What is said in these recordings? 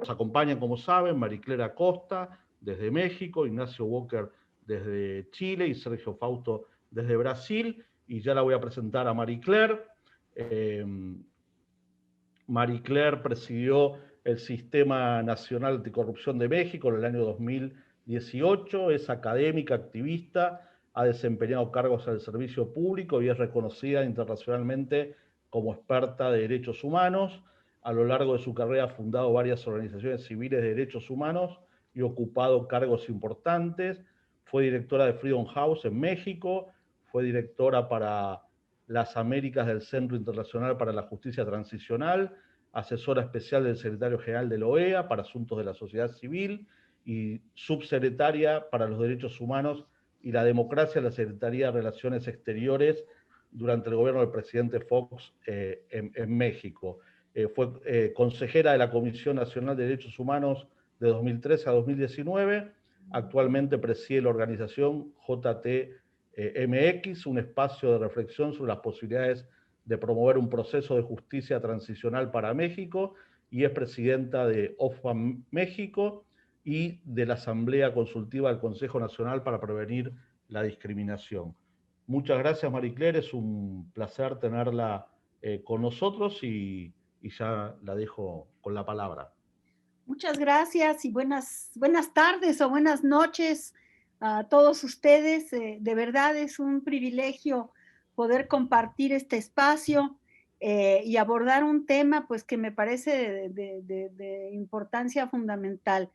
Nos acompañan, como saben, Maricler Acosta desde México, Ignacio Walker desde Chile y Sergio Fausto desde Brasil. Y ya la voy a presentar a Maricler. Maricler presidió el Sistema Nacional Anticorrupción de México en el año 2018, es académica, activista, ha desempeñado cargos al servicio público y es reconocida internacionalmente como experta de derechos humanos. A lo largo de su carrera ha fundado varias organizaciones civiles de derechos humanos y ocupado cargos importantes. Fue directora de Freedom House en México, fue directora para las Américas del Centro Internacional para la Justicia Transicional, asesora especial del secretario general de la OEA para asuntos de la sociedad civil y subsecretaria para los derechos humanos y la democracia de la Secretaría de Relaciones Exteriores durante el gobierno del presidente Fox en México. Fue consejera de la Comisión Nacional de Derechos Humanos de 2013 a 2019. Actualmente preside la organización JTMX, un espacio de reflexión sobre las posibilidades de promover un proceso de justicia transicional para México, y es presidenta de OFAM México y de la Asamblea Consultiva del Consejo Nacional para Prevenir la Discriminación. Muchas gracias, Maricler, es un placer tenerla con nosotros y ya la dejo con la palabra. Muchas gracias y buenas tardes o buenas noches a todos ustedes. De verdad es un privilegio poder compartir este espacio y abordar un tema pues que me parece de importancia fundamental.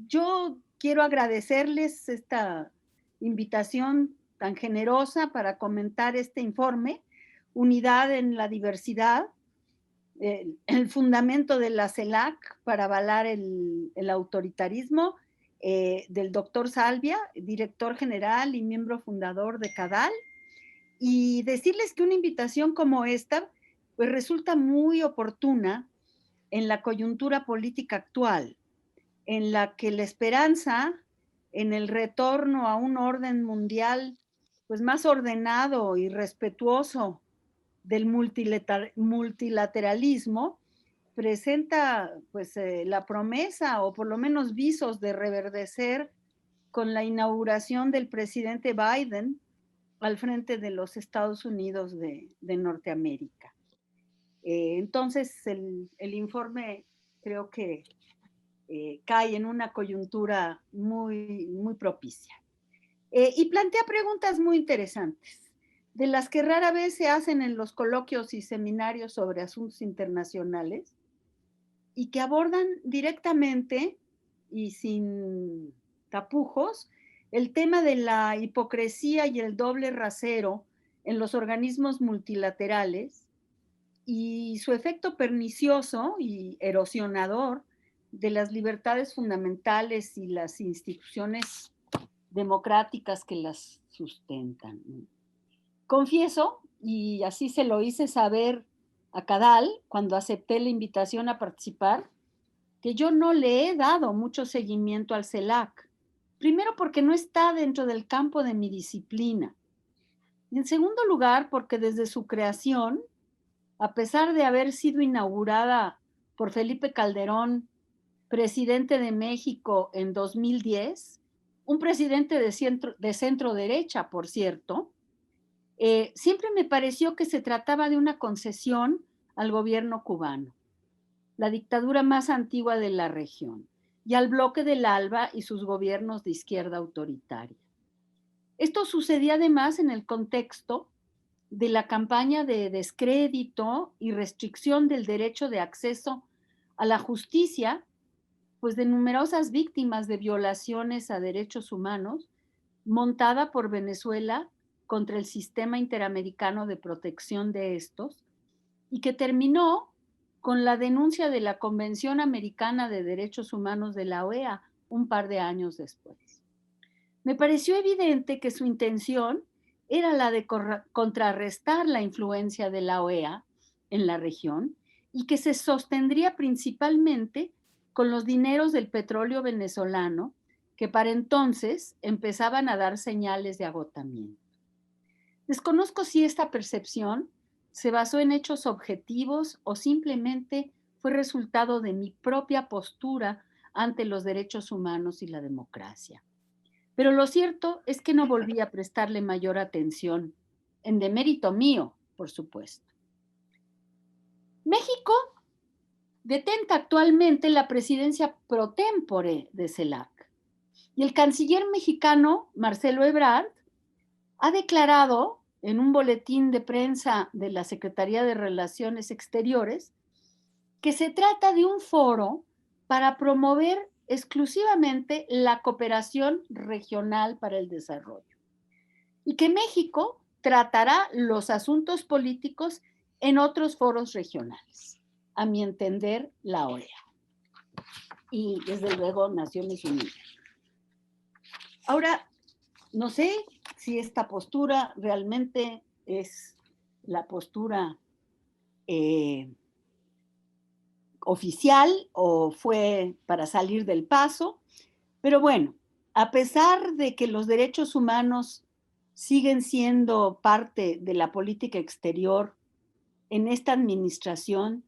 Yo quiero agradecerles esta invitación tan generosa para comentar este informe, Unidad en la Diversidad, el fundamento de la CELAC para avalar el autoritarismo, del doctor Salvia, director general y miembro fundador de CADAL, y decirles que una invitación como esta pues resulta muy oportuna en la coyuntura política actual, en la que la esperanza en el retorno a un orden mundial pues más ordenado y respetuoso del multilateralismo presenta pues la promesa o por lo menos visos de reverdecer con la inauguración del presidente Biden al frente de los Estados Unidos de Norteamérica. Entonces el informe creo que cae en una coyuntura muy propicia. Y plantea preguntas muy interesantes, de las que rara vez se hacen en los coloquios y seminarios sobre asuntos internacionales, y que abordan directamente y sin tapujos el tema de la hipocresía y el doble rasero en los organismos multilaterales y su efecto pernicioso y erosionador de las libertades fundamentales y las instituciones democráticas que las sustentan. Confieso, y así se lo hice saber a Cadal cuando acepté la invitación a participar, que yo no le he dado mucho seguimiento al CELAC. Primero porque no está dentro del campo de mi disciplina. Y en segundo lugar porque desde su creación, a pesar de haber sido inaugurada por Felipe Calderón, presidente de México en 2010, un presidente de centro derecha, por cierto, siempre me pareció que se trataba de una concesión al gobierno cubano, la dictadura más antigua de la región, y al bloque del ALBA y sus gobiernos de izquierda autoritaria. Esto sucedía además en el contexto de la campaña de descrédito y restricción del derecho de acceso a la justicia, pues de numerosas víctimas de violaciones a derechos humanos, montada por Venezuela contra el sistema interamericano de protección de estos, y que terminó con la denuncia de la Convención Americana de Derechos Humanos de la OEA un par de años después. Me pareció evidente que su intención era la de contrarrestar la influencia de la OEA en la región y que se sostendría principalmente con los dineros del petróleo venezolano, que para entonces empezaban a dar señales de agotamiento. Desconozco si esta percepción se basó en hechos objetivos o simplemente fue resultado de mi propia postura ante los derechos humanos y la democracia. Pero lo cierto es que no volví a prestarle mayor atención, en demérito mío, por supuesto. México detenta actualmente la presidencia pro tempore de CELAC y el canciller mexicano, Marcelo Ebrard, ha declarado en un boletín de prensa de la Secretaría de Relaciones Exteriores que se trata de un foro para promover exclusivamente la cooperación regional para el desarrollo y que México tratará los asuntos políticos en otros foros regionales, a mi entender, la OEA y desde luego Naciones Unidas. Ahora, no sé si esta postura realmente es la postura oficial o fue para salir del paso, pero bueno, a pesar de que los derechos humanos siguen siendo parte de la política exterior en esta administración,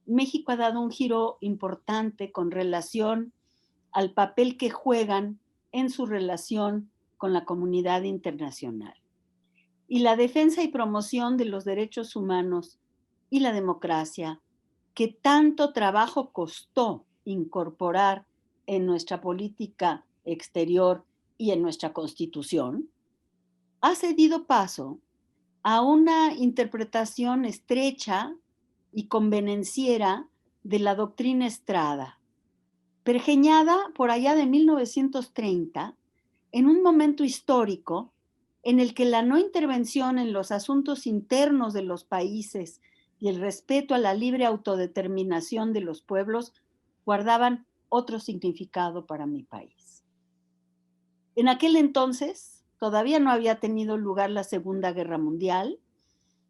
México ha dado un giro importante con relación al papel que juegan en su relación con la comunidad internacional. Y la defensa y promoción de los derechos humanos y la democracia, que tanto trabajo costó incorporar en nuestra política exterior y en nuestra Constitución, ha cedido paso a una interpretación estrecha y convenenciera de la doctrina Estrada, pergeñada por allá de 1930, en un momento histórico en el que la no intervención en los asuntos internos de los países y el respeto a la libre autodeterminación de los pueblos guardaban otro significado para mi país. En aquel entonces todavía no había tenido lugar la Segunda Guerra Mundial,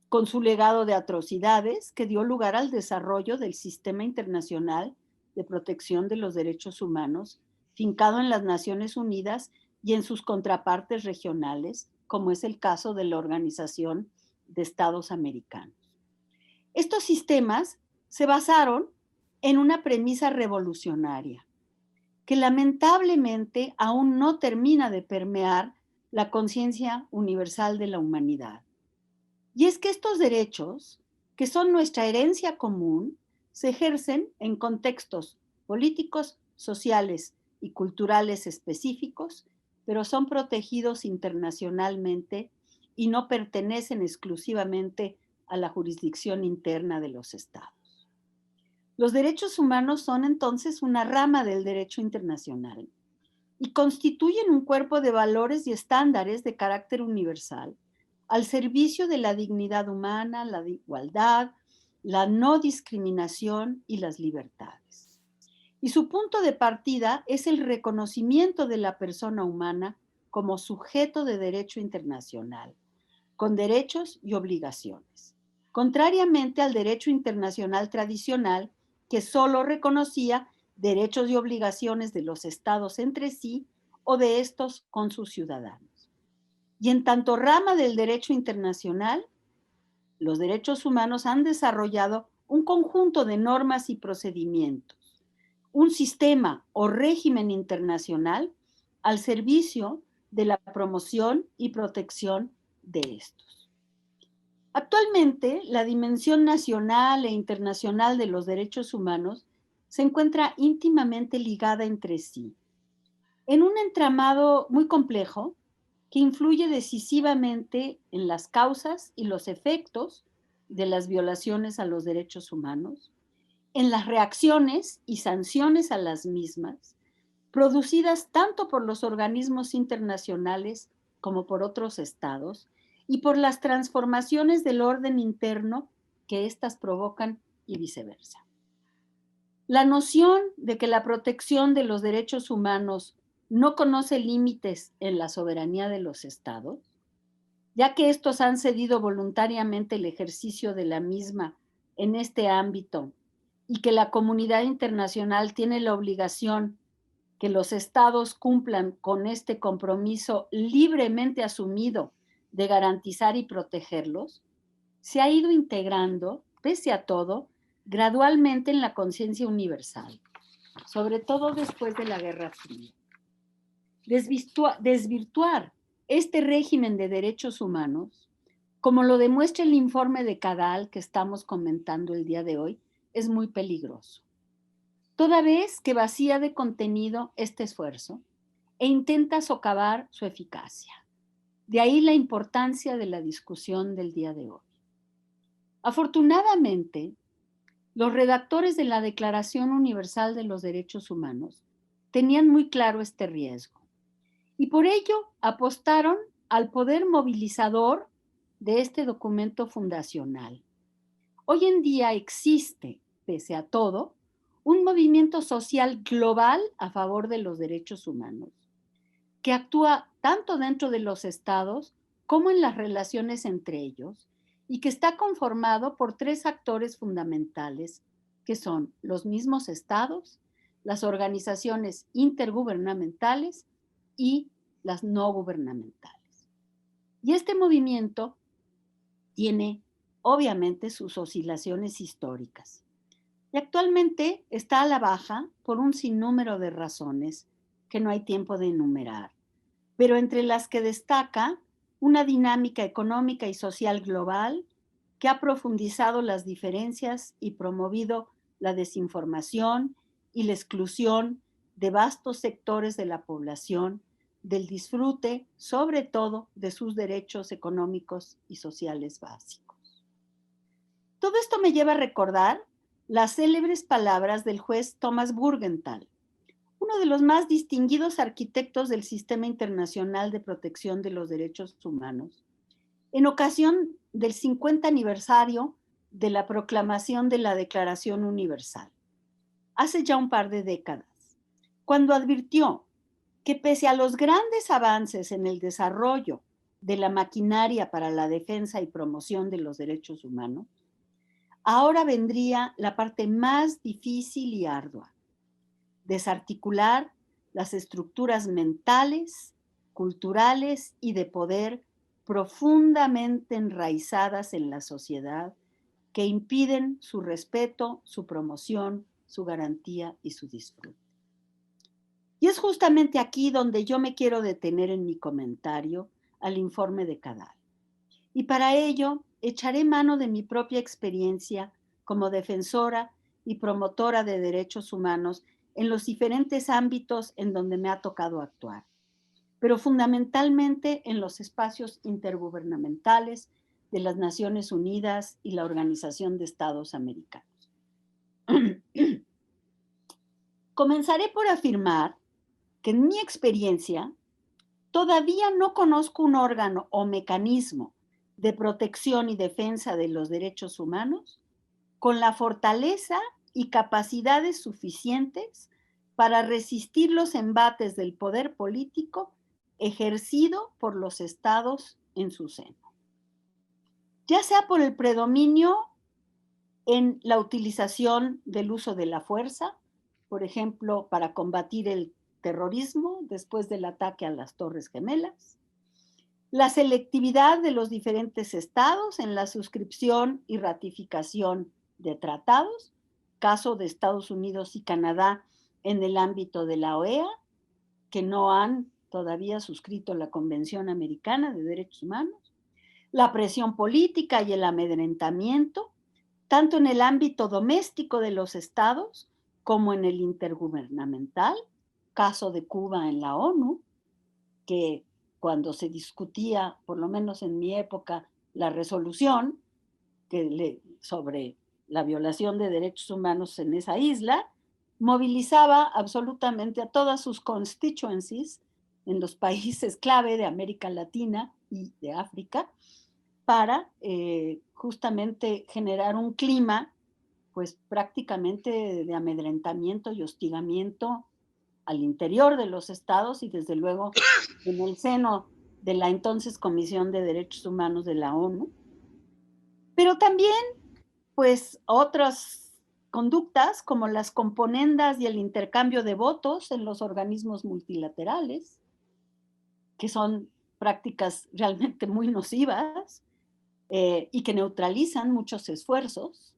con su legado de atrocidades que dio lugar al desarrollo del sistema internacional de protección de los derechos humanos, fincado en las Naciones Unidas y en sus contrapartes regionales, como es el caso de la Organización de Estados Americanos. Estos sistemas se basaron en una premisa revolucionaria, que lamentablemente aún no termina de permear la conciencia universal de la humanidad. Y es que estos derechos, que son nuestra herencia común, se ejercen en contextos políticos, sociales y culturales específicos, pero son protegidos internacionalmente y no pertenecen exclusivamente a la jurisdicción interna de los estados. Los derechos humanos son entonces una rama del derecho internacional y constituyen un cuerpo de valores y estándares de carácter universal al servicio de la dignidad humana, la igualdad, la no discriminación y las libertades. Y su punto de partida es el reconocimiento de la persona humana como sujeto de derecho internacional, con derechos y obligaciones, contrariamente al derecho internacional tradicional que solo reconocía derechos y obligaciones de los estados entre sí o de estos con sus ciudadanos. Y en tanto rama del derecho internacional, los derechos humanos han desarrollado un conjunto de normas y procedimientos, un sistema o régimen internacional al servicio de la promoción y protección de estos. Actualmente, la dimensión nacional e internacional de los derechos humanos se encuentra íntimamente ligada entre sí, en un entramado muy complejo que influye decisivamente en las causas y los efectos de las violaciones a los derechos humanos, en las reacciones y sanciones a las mismas, producidas tanto por los organismos internacionales como por otros estados, y por las transformaciones del orden interno que éstas provocan y viceversa. La noción de que la protección de los derechos humanos no conoce límites en la soberanía de los estados, ya que estos han cedido voluntariamente el ejercicio de la misma en este ámbito y que la comunidad internacional tiene la obligación que los estados cumplan con este compromiso libremente asumido de garantizar y protegerlos, se ha ido integrando, pese a todo, gradualmente en la conciencia universal, sobre todo después de la Guerra Fría. Desvirtuar este régimen de derechos humanos, como lo demuestra el informe de Cadal que estamos comentando el día de hoy, es muy peligroso, toda vez que vacía de contenido este esfuerzo e intenta socavar su eficacia. De ahí la importancia de la discusión del día de hoy. Afortunadamente, los redactores de la Declaración Universal de los Derechos Humanos tenían muy claro este riesgo y por ello apostaron al poder movilizador de este documento fundacional. Hoy en día existe, pese a todo, un movimiento social global a favor de los derechos humanos, que actúa tanto dentro de los estados como en las relaciones entre ellos y que está conformado por tres actores fundamentales, que son los mismos estados, las organizaciones intergubernamentales y las no gubernamentales. Y este movimiento tiene obviamente sus oscilaciones históricas y actualmente está a la baja por un sinnúmero de razones que no hay tiempo de enumerar, pero entre las que destaca una dinámica económica y social global que ha profundizado las diferencias y promovido la desinformación y la exclusión de vastos sectores de la población del disfrute, sobre todo, de sus derechos económicos y sociales básicos. Todo esto me lleva a recordar las célebres palabras del juez Thomas Burgenthal, uno de los más distinguidos arquitectos del Sistema Internacional de Protección de los Derechos Humanos, en ocasión del 50 aniversario de la proclamación de la Declaración Universal, hace ya un par de décadas, cuando advirtió que pese a los grandes avances en el desarrollo de la maquinaria para la defensa y promoción de los derechos humanos, ahora vendría la parte más difícil y ardua: desarticular las estructuras mentales, culturales y de poder profundamente enraizadas en la sociedad que impiden su respeto, su promoción, su garantía y su disfrute. Y es justamente aquí donde yo me quiero detener en mi comentario al informe de Cadal. Y para ello echaré mano de mi propia experiencia como defensora y promotora de derechos humanos en los diferentes ámbitos en donde me ha tocado actuar, pero fundamentalmente en los espacios intergubernamentales de las Naciones Unidas y la Organización de Estados Americanos. Comenzaré por afirmar que en mi experiencia todavía no conozco un órgano o mecanismo de protección y defensa de los derechos humanos con la fortaleza y capacidades suficientes para resistir los embates del poder político ejercido por los estados en su seno, ya sea por el predominio en la utilización del uso de la fuerza, por ejemplo, para combatir el terrorismo después del ataque a las Torres Gemelas, la selectividad de los diferentes estados en la suscripción y ratificación de tratados, caso de Estados Unidos y Canadá en el ámbito de la OEA, que no han todavía suscrito la Convención Americana de Derechos Humanos, la presión política y el amedrentamiento, tanto en el ámbito doméstico de los estados como en el intergubernamental, caso de Cuba en la ONU, que cuando se discutía, por lo menos en mi época, la resolución sobre la violación de derechos humanos en esa isla, movilizaba absolutamente a todas sus constituencies en los países clave de América Latina y de África para justamente generar un clima pues prácticamente de amedrentamiento y hostigamiento al interior de los estados y desde luego en el seno de la entonces Comisión de Derechos Humanos de la ONU, pero también pues otras conductas como las componendas y el intercambio de votos en los organismos multilaterales, que son prácticas realmente muy nocivas y que neutralizan muchos esfuerzos,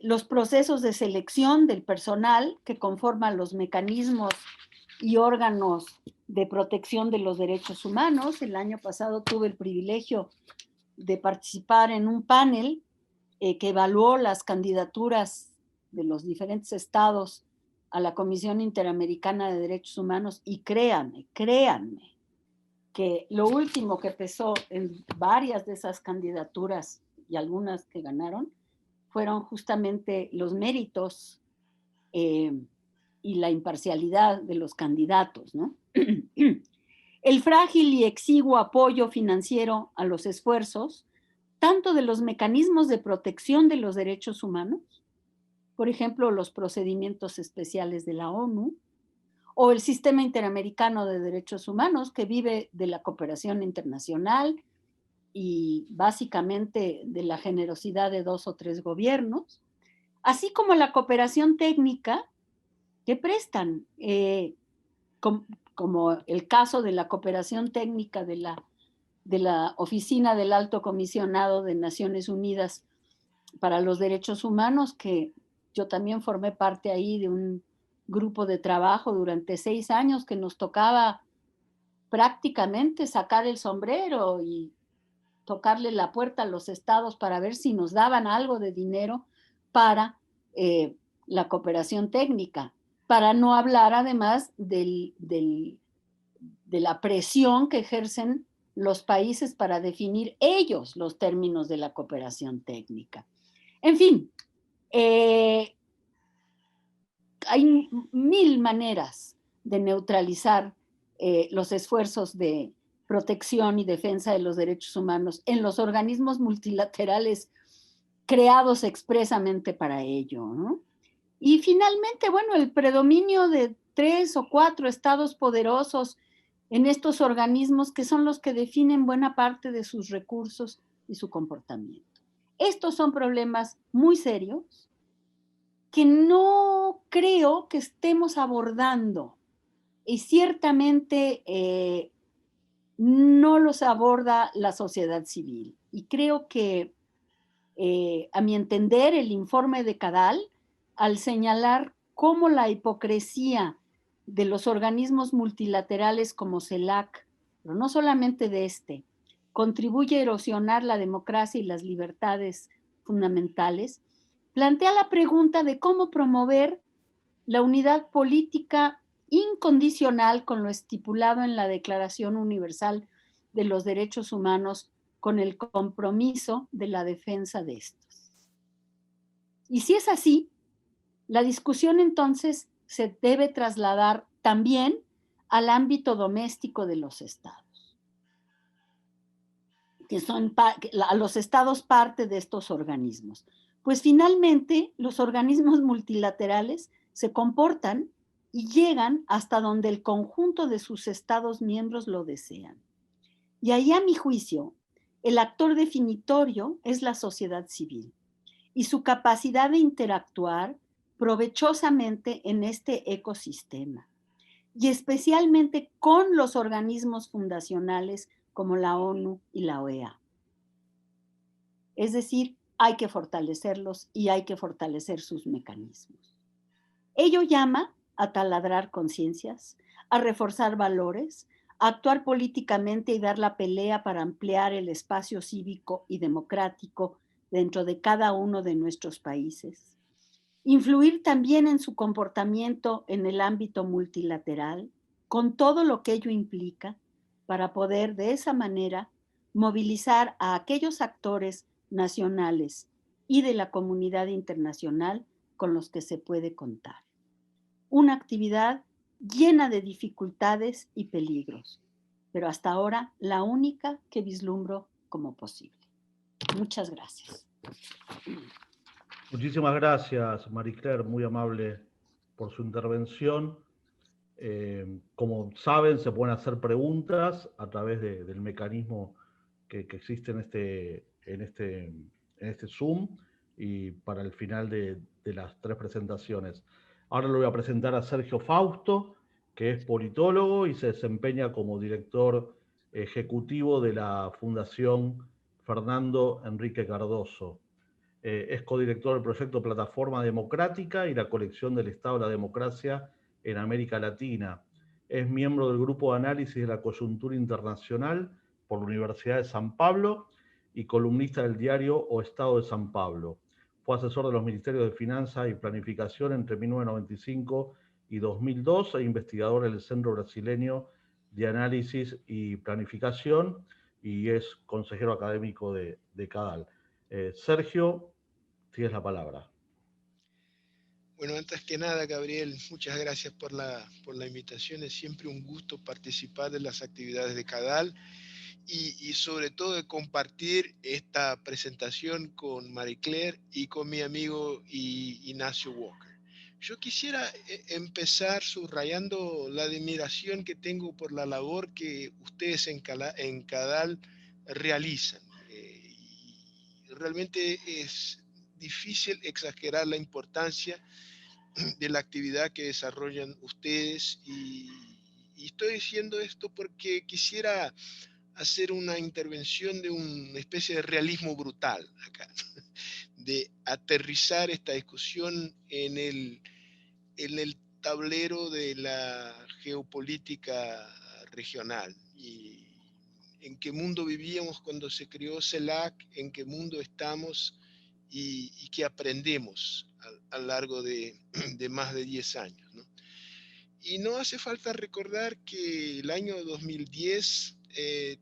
los procesos de selección del personal que conforman los mecanismos y órganos de protección de los derechos humanos. El año pasado tuve el privilegio de participar en un panel que evaluó las candidaturas de los diferentes estados a la Comisión Interamericana de Derechos Humanos, y créanme, que lo último que pesó en varias de esas candidaturas y algunas que ganaron fueron justamente los méritos y la imparcialidad de los candidatos, ¿no? El frágil y exiguo apoyo financiero a los esfuerzos, tanto de los mecanismos de protección de los derechos humanos, por ejemplo, los procedimientos especiales de la ONU, o el Sistema Interamericano de Derechos Humanos, que vive de la cooperación internacional y básicamente de la generosidad de 2 o 3 gobiernos, así como la cooperación técnica que prestan, como el caso de la cooperación técnica de la Oficina del Alto Comisionado de Naciones Unidas para los Derechos Humanos, que yo también formé parte ahí de un grupo de trabajo durante 6 años que nos tocaba prácticamente sacar el sombrero y tocarle la puerta a los estados para ver si nos daban algo de dinero para la cooperación técnica, para no hablar además de la presión que ejercen los países para definir ellos los términos de la cooperación técnica. En fin, hay 1000 maneras de neutralizar los esfuerzos de protección y defensa de los derechos humanos en los organismos multilaterales creados expresamente para ello, ¿no? Y finalmente, bueno, el predominio de 3 o 4 estados poderosos en estos organismos, que son los que definen buena parte de sus recursos y su comportamiento. Estos son problemas muy serios que no creo que estemos abordando, y ciertamente no los aborda la sociedad civil. Y creo que, a mi entender, el informe de Cadal, al señalar cómo la hipocresía de los organismos multilaterales como CELAC, pero no solamente de este, contribuye a erosionar la democracia y las libertades fundamentales, plantea la pregunta de cómo promover la unidad política incondicional con lo estipulado en la Declaración Universal de los Derechos Humanos, con el compromiso de la defensa de estos. Y si es así, la discusión entonces se debe trasladar también al ámbito doméstico de los estados, que son a los estados parte de estos organismos. Pues finalmente los organismos multilaterales se comportan y llegan hasta donde el conjunto de sus estados miembros lo desean. Y ahí, a mi juicio, el actor definitorio es la sociedad civil y su capacidad de interactuar provechosamente en este ecosistema, y especialmente con los organismos fundacionales como la ONU y la OEA. Es decir, hay que fortalecerlos y hay que fortalecer sus mecanismos. Ello llama a taladrar conciencias, a reforzar valores, a actuar políticamente y dar la pelea para ampliar el espacio cívico y democrático dentro de cada uno de nuestros países. Influir también en su comportamiento en el ámbito multilateral, con todo lo que ello implica, para poder de esa manera movilizar a aquellos actores nacionales y de la comunidad internacional con los que se puede contar. Una actividad llena de dificultades y peligros, pero hasta ahora la única que vislumbro como posible. Muchas gracias. Muchísimas gracias, Marie Claire, muy amable por su intervención. Como saben, se pueden hacer preguntas a través del mecanismo que existe en este Zoom, y para el final de las 3 presentaciones. Ahora lo voy a presentar a Sergio Fausto, que es politólogo y se desempeña como director ejecutivo de la Fundación Fernando Enrique Cardoso. Es codirector del proyecto Plataforma Democrática y la colección del Estado de la Democracia en América Latina. Es miembro del Grupo de Análisis de la Coyuntura Internacional por la Universidad de San Pablo y columnista del diario O Estado de San Pablo. Fue asesor de los Ministerios de Finanzas y Planificación entre 1995 y 2002 e investigador en el Centro Brasileño de Análisis y Planificación y es consejero académico de CADAL. Sergio, tienes la palabra. Bueno, antes que nada, Gabriel, muchas gracias por la invitación. Es siempre un gusto participar de las actividades de CADAL y sobre todo de compartir esta presentación con Marie Claire y con mi amigo Ignacio Walker. Yo quisiera empezar subrayando la admiración que tengo por la labor que ustedes en CADAL realizan. Y realmente es difícil exagerar la importancia de la actividad que desarrollan ustedes y estoy diciendo esto porque quisiera hacer una intervención de una especie de realismo brutal acá, de aterrizar esta discusión en el tablero de la geopolítica regional y en qué mundo vivíamos cuando se creó CELAC, en qué mundo estamos y qué aprendemos a lo largo de más de 10 años, ¿no? Y no hace falta recordar que el año 2010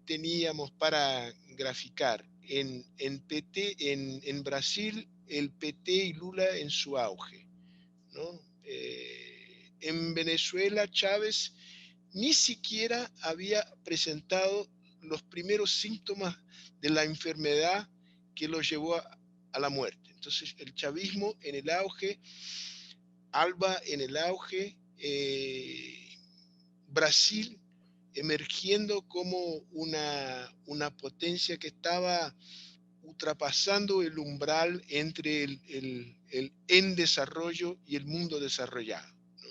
teníamos para graficar en Brasil el PT y Lula en su auge, ¿no? En Venezuela Chávez ni siquiera había presentado los primeros síntomas de la enfermedad que lo llevó a la muerte. Entonces el chavismo en el auge, ALBA en el auge, Brasil emergiendo como una potencia que estaba ultrapasando el umbral entre el en desarrollo y el mundo desarrollado, ¿no?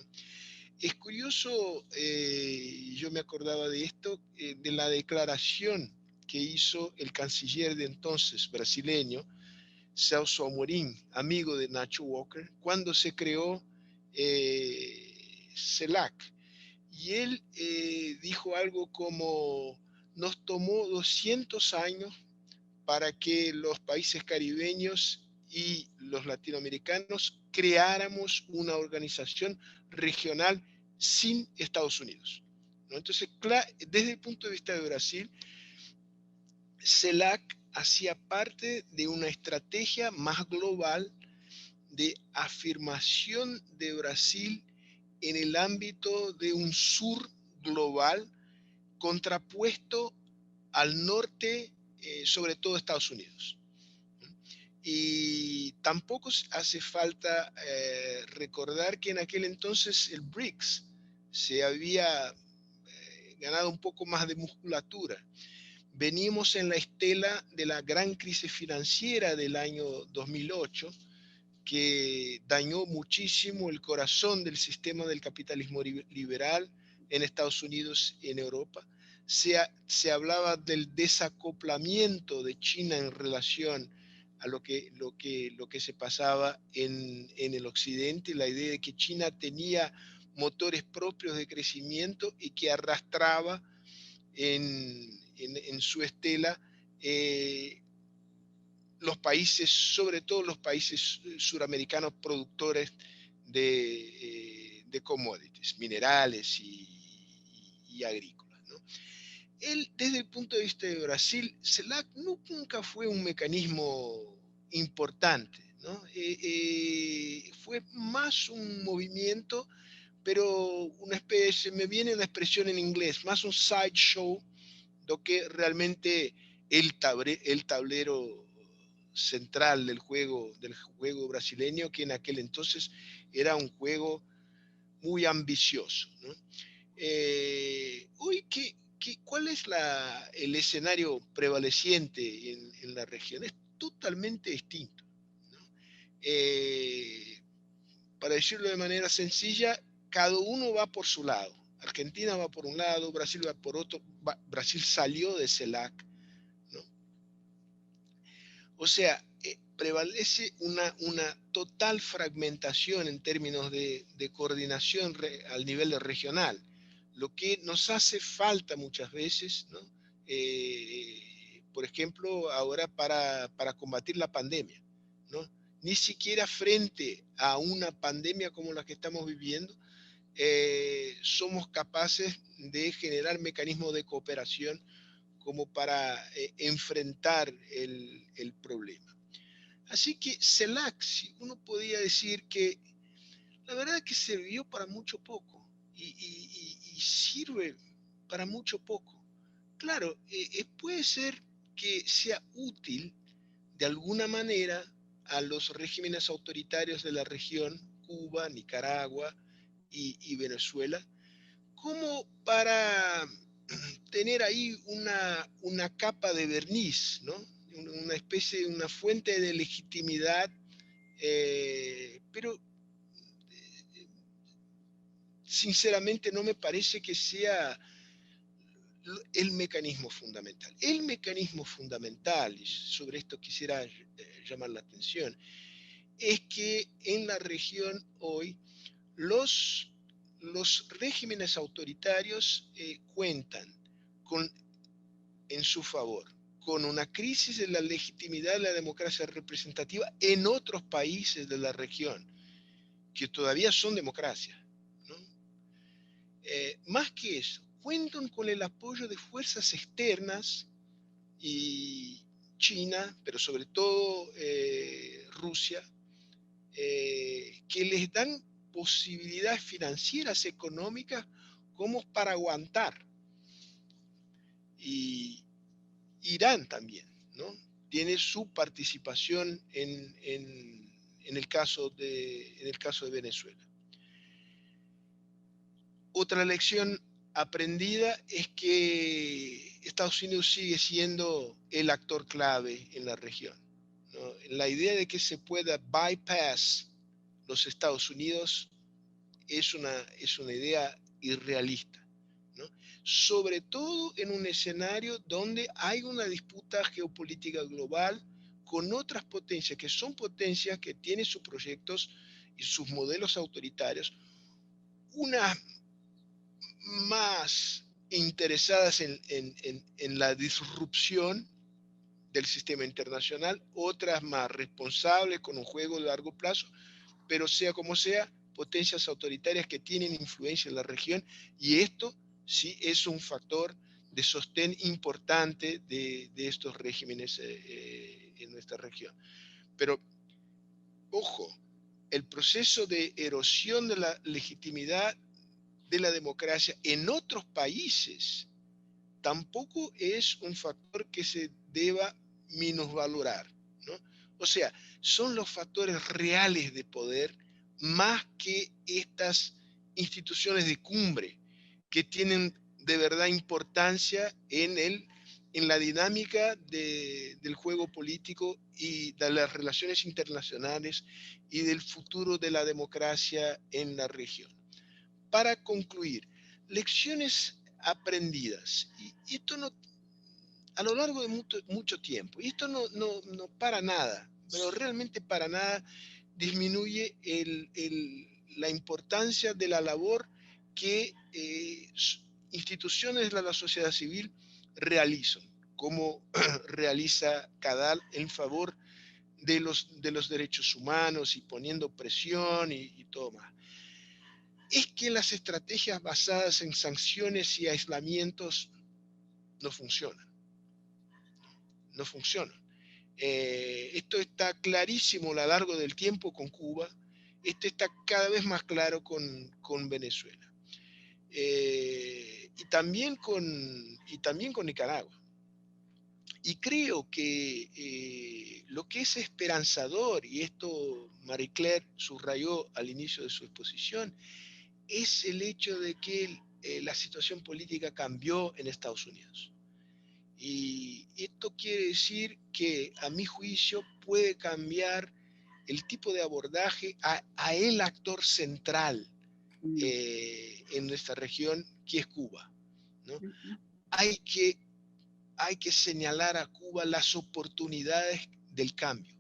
Es curioso, yo me acordaba de esto, de la declaración que hizo el canciller de entonces brasileño, Celso Amorim, amigo de Nacho Walker, cuando se creó CELAC. Y él dijo algo como, nos tomó 200 años para que los países caribeños y los latinoamericanos creáramos una organización regional sin Estados Unidos, ¿no? Entonces, desde el punto de vista de Brasil, CELAC hacía parte de una estrategia más global de afirmación de Brasil en el ámbito de un sur global contrapuesto al norte, sobre todo Estados Unidos. Y tampoco hace falta recordar que en aquel entonces el BRICS se había ganado un poco más de musculatura. Venimos en la estela de la gran crisis financiera del año 2008, que dañó muchísimo el corazón del sistema del capitalismo liberal en Estados Unidos y en Europa. Se hablaba del desacoplamiento de China en relación a lo que se pasaba en el occidente, la idea de que China tenía motores propios de crecimiento y que arrastraba en su estela los países, sobre todo los países suramericanos productores de commodities, minerales y agrícolas, ¿no? Él, desde el punto de vista de Brasil, CELAC nunca fue un mecanismo importante, ¿no? Fue más un movimiento, pero una especie, me viene la expresión en inglés, más un sideshow, lo que realmente el tablero central del juego brasileño, que en aquel entonces era un juego muy ambicioso, ¿no? Hoy, ¿cuál es el escenario prevaleciente en la región? Es totalmente distinto, ¿no? Para decirlo de manera sencilla, cada uno va por su lado. Argentina va por un lado, Brasil va por otro. Brasil salió de CELAC, ¿no? O sea, prevalece una total fragmentación en términos de coordinación al nivel regional, lo que nos hace falta muchas veces, ¿no? Por ejemplo, ahora para combatir la pandemia, ¿no? Ni siquiera frente a una pandemia como la que estamos viviendo, somos capaces de generar mecanismos de cooperación como para enfrentar el problema. Así que CELAC, uno podía decir que la verdad es que sirvió para mucho poco y sirve para mucho poco. Claro, puede ser que sea útil de alguna manera a los regímenes autoritarios de la región, Cuba, Nicaragua y Venezuela, como para tener ahí una capa de verniz, ¿no? Una especie de una fuente de legitimidad, pero sinceramente no me parece que sea el mecanismo fundamental. El mecanismo fundamental, y sobre esto quisiera llamar la atención, es que en la región hoy los regímenes autoritarios cuentan en su favor con una crisis de la legitimidad de la democracia representativa en otros países de la región, que todavía son democracias, ¿no? Más que eso, cuentan con el apoyo de fuerzas externas y China, pero sobre todo Rusia, que les dan posibilidades financieras, económicas, como para aguantar. Y Irán también, ¿no? Tiene su participación en el caso de Venezuela. Otra lección aprendida es que Estados Unidos sigue siendo el actor clave en la región, ¿no? La idea de que se pueda bypass los Estados Unidos es una idea irrealista, ¿no? Sobre todo en un escenario donde hay una disputa geopolítica global con otras potencias, que son potencias que tienen sus proyectos y sus modelos autoritarios, unas más interesadas en la disrupción del sistema internacional, otras más responsables con un juego de largo plazo, pero sea como sea, potencias autoritarias que tienen influencia en la región, y esto sí es un factor de sostén importante de estos regímenes en nuestra región. Pero, ojo, el proceso de erosión de la legitimidad de la democracia en otros países tampoco es un factor que se deba minusvalorar, ¿no? O sea, son los factores reales de poder más que estas instituciones de cumbre que tienen de verdad importancia en la dinámica del juego político y de las relaciones internacionales y del futuro de la democracia en la región. Para concluir, lecciones aprendidas. Y esto no, a lo largo de mucho tiempo, y esto no para nada, pero realmente para nada disminuye la importancia de la labor que instituciones de la sociedad civil realizan, como realiza CADAL en favor de los derechos humanos y poniendo presión y todo más. Es que las estrategias basadas en sanciones y aislamientos no funcionan. No funcionan. Esto está clarísimo a lo largo del tiempo con Cuba. Esto está cada vez más claro con Venezuela. Y también con Nicaragua. Y creo que lo que es esperanzador, y esto Marie Claire subrayó al inicio de su exposición, es el hecho de que la situación política cambió en Estados Unidos. Y esto quiere decir que, a mi juicio, puede cambiar el tipo de abordaje a el actor central en nuestra región, que es Cuba, ¿no? Hay que señalar a Cuba las oportunidades del cambio.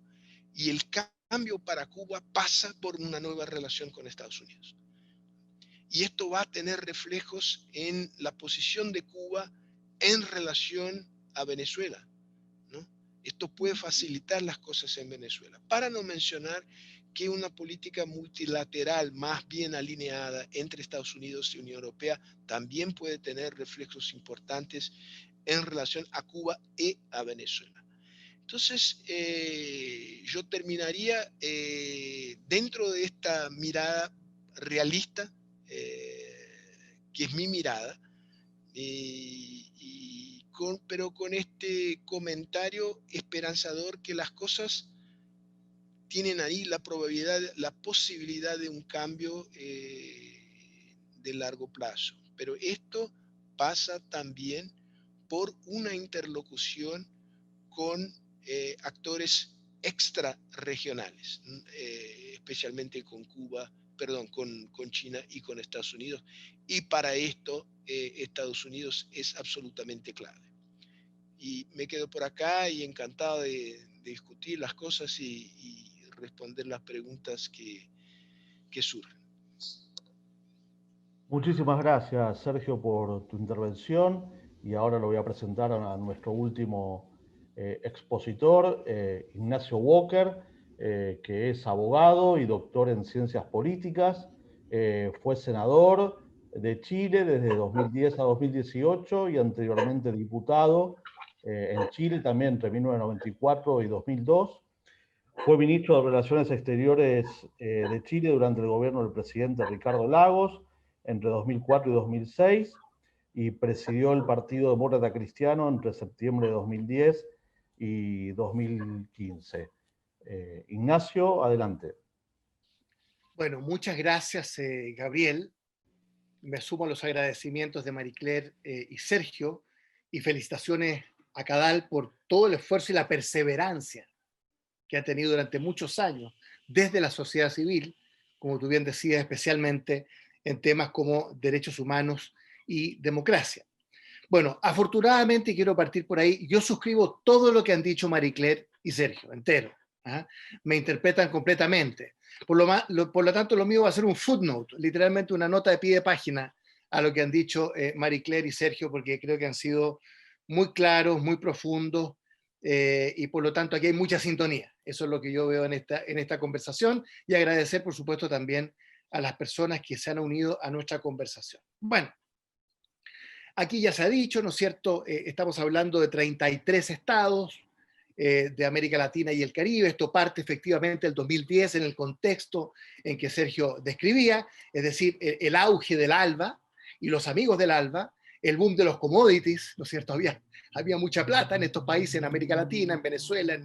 Y el cambio para Cuba pasa por una nueva relación con Estados Unidos. Y esto va a tener reflejos en la posición de Cuba en relación a Venezuela, ¿no? Esto puede facilitar las cosas en Venezuela. Para no mencionar que una política multilateral más bien alineada entre Estados Unidos y Unión Europea también puede tener reflejos importantes en relación a Cuba y a Venezuela. Entonces, yo terminaría dentro de esta mirada realista, que es mi mirada, pero con este comentario esperanzador que las cosas tienen ahí la probabilidad, la posibilidad de un cambio de largo plazo. Pero esto pasa también por una interlocución con actores extrarregionales, especialmente con Cuba, perdón, con China y con Estados Unidos. Y para esto Estados Unidos es absolutamente clave. Y me quedo por acá y encantado de discutir las cosas y responder las preguntas que surgen. Muchísimas gracias, Sergio, por tu intervención. Y ahora lo voy a presentar a nuestro último expositor, Ignacio Walker, que es abogado y doctor en ciencias políticas. Fue senador de Chile desde 2010 a 2018 y anteriormente diputado en Chile también entre 1994 y 2002. Fue ministro de Relaciones Exteriores de Chile durante el gobierno del presidente Ricardo Lagos entre 2004 y 2006 y presidió el Partido Demócrata Cristiano entre septiembre de 2010 y 2015. Ignacio, adelante. Bueno, muchas gracias, Gabriel. Me sumo a los agradecimientos de Marie Claire y Sergio, y felicitaciones a Cadal por todo el esfuerzo y la perseverancia que ha tenido durante muchos años desde la sociedad civil, como tú bien decías, especialmente en temas como derechos humanos y democracia. Bueno, afortunadamente, quiero partir por ahí, yo suscribo todo lo que han dicho Marie Claire y Sergio, entero. ¿Ah? Me interpretan completamente. Por lo tanto, lo mío va a ser un footnote, literalmente una nota de pie de página a lo que han dicho Marie Claire y Sergio, porque creo que han sido muy claros, muy profundos, y por lo tanto aquí hay mucha sintonía. Eso es lo que yo veo en esta conversación, y agradecer, por supuesto, también a las personas que se han unido a nuestra conversación. Bueno, aquí ya se ha dicho, ¿no es cierto? Estamos hablando de 33 estados de América Latina y el Caribe. Esto parte efectivamente del 2010 en el contexto en que Sergio describía, es decir, el auge del ALBA y los amigos del ALBA, el boom de los commodities, ¿no es cierto? Había mucha plata en estos países, en América Latina, en Venezuela,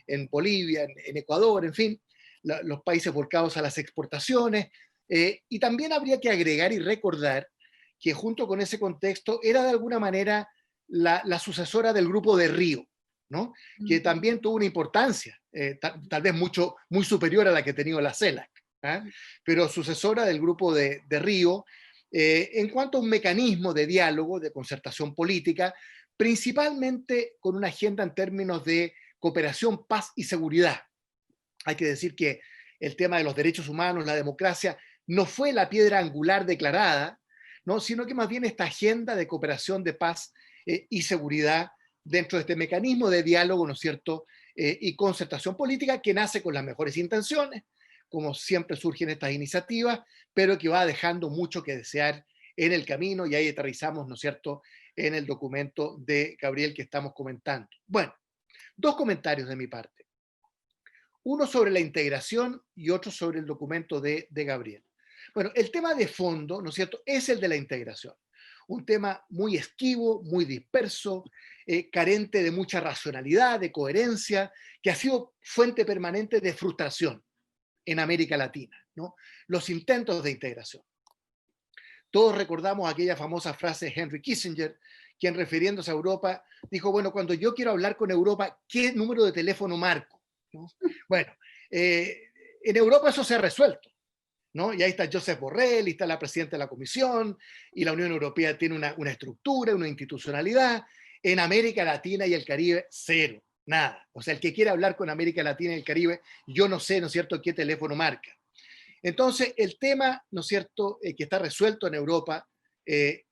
en Bolivia, en Ecuador, en fin, los países volcados a las exportaciones. Y también habría que agregar y recordar que junto con ese contexto era de alguna manera la sucesora del Grupo de Río, ¿no? Que también tuvo una importancia, tal vez muy superior a la que ha tenido la CELAC, pero sucesora del Grupo de Río, en cuanto a un mecanismo de diálogo, de concertación política, principalmente con una agenda en términos de cooperación, paz y seguridad. Hay que decir que el tema de los derechos humanos, la democracia, no fue la piedra angular declarada, ¿no? Sino que más bien esta agenda de cooperación, de paz y seguridad dentro de este mecanismo de diálogo, ¿no es cierto?, y concertación política que nace con las mejores intenciones, como siempre surgen estas iniciativas, pero que va dejando mucho que desear en el camino, y ahí aterrizamos, ¿no es cierto?, en el documento de Gabriel que estamos comentando. Bueno, dos comentarios de mi parte. Uno sobre la integración y otro sobre el documento de Gabriel. Bueno, el tema de fondo, ¿no es cierto?, es el de la integración. Un tema muy esquivo, muy disperso, carente de mucha racionalidad, de coherencia, que ha sido fuente permanente de frustración en América Latina, ¿no? Los intentos de integración. Todos recordamos aquella famosa frase de Henry Kissinger, quien refiriéndose a Europa dijo, bueno, cuando yo quiero hablar con Europa, ¿qué número de teléfono marco? ¿No? Bueno, en Europa eso se ha resuelto, ¿no? Y ahí está Josep Borrell, y está la presidenta de la Comisión, y la Unión Europea tiene una estructura, una institucionalidad. En América Latina y el Caribe, cero, Nada. O sea, el que quiera hablar con América Latina y el Caribe, yo no sé, ¿no es cierto?, qué teléfono marca. Entonces, el tema, ¿no es cierto?, que está resuelto en Europa,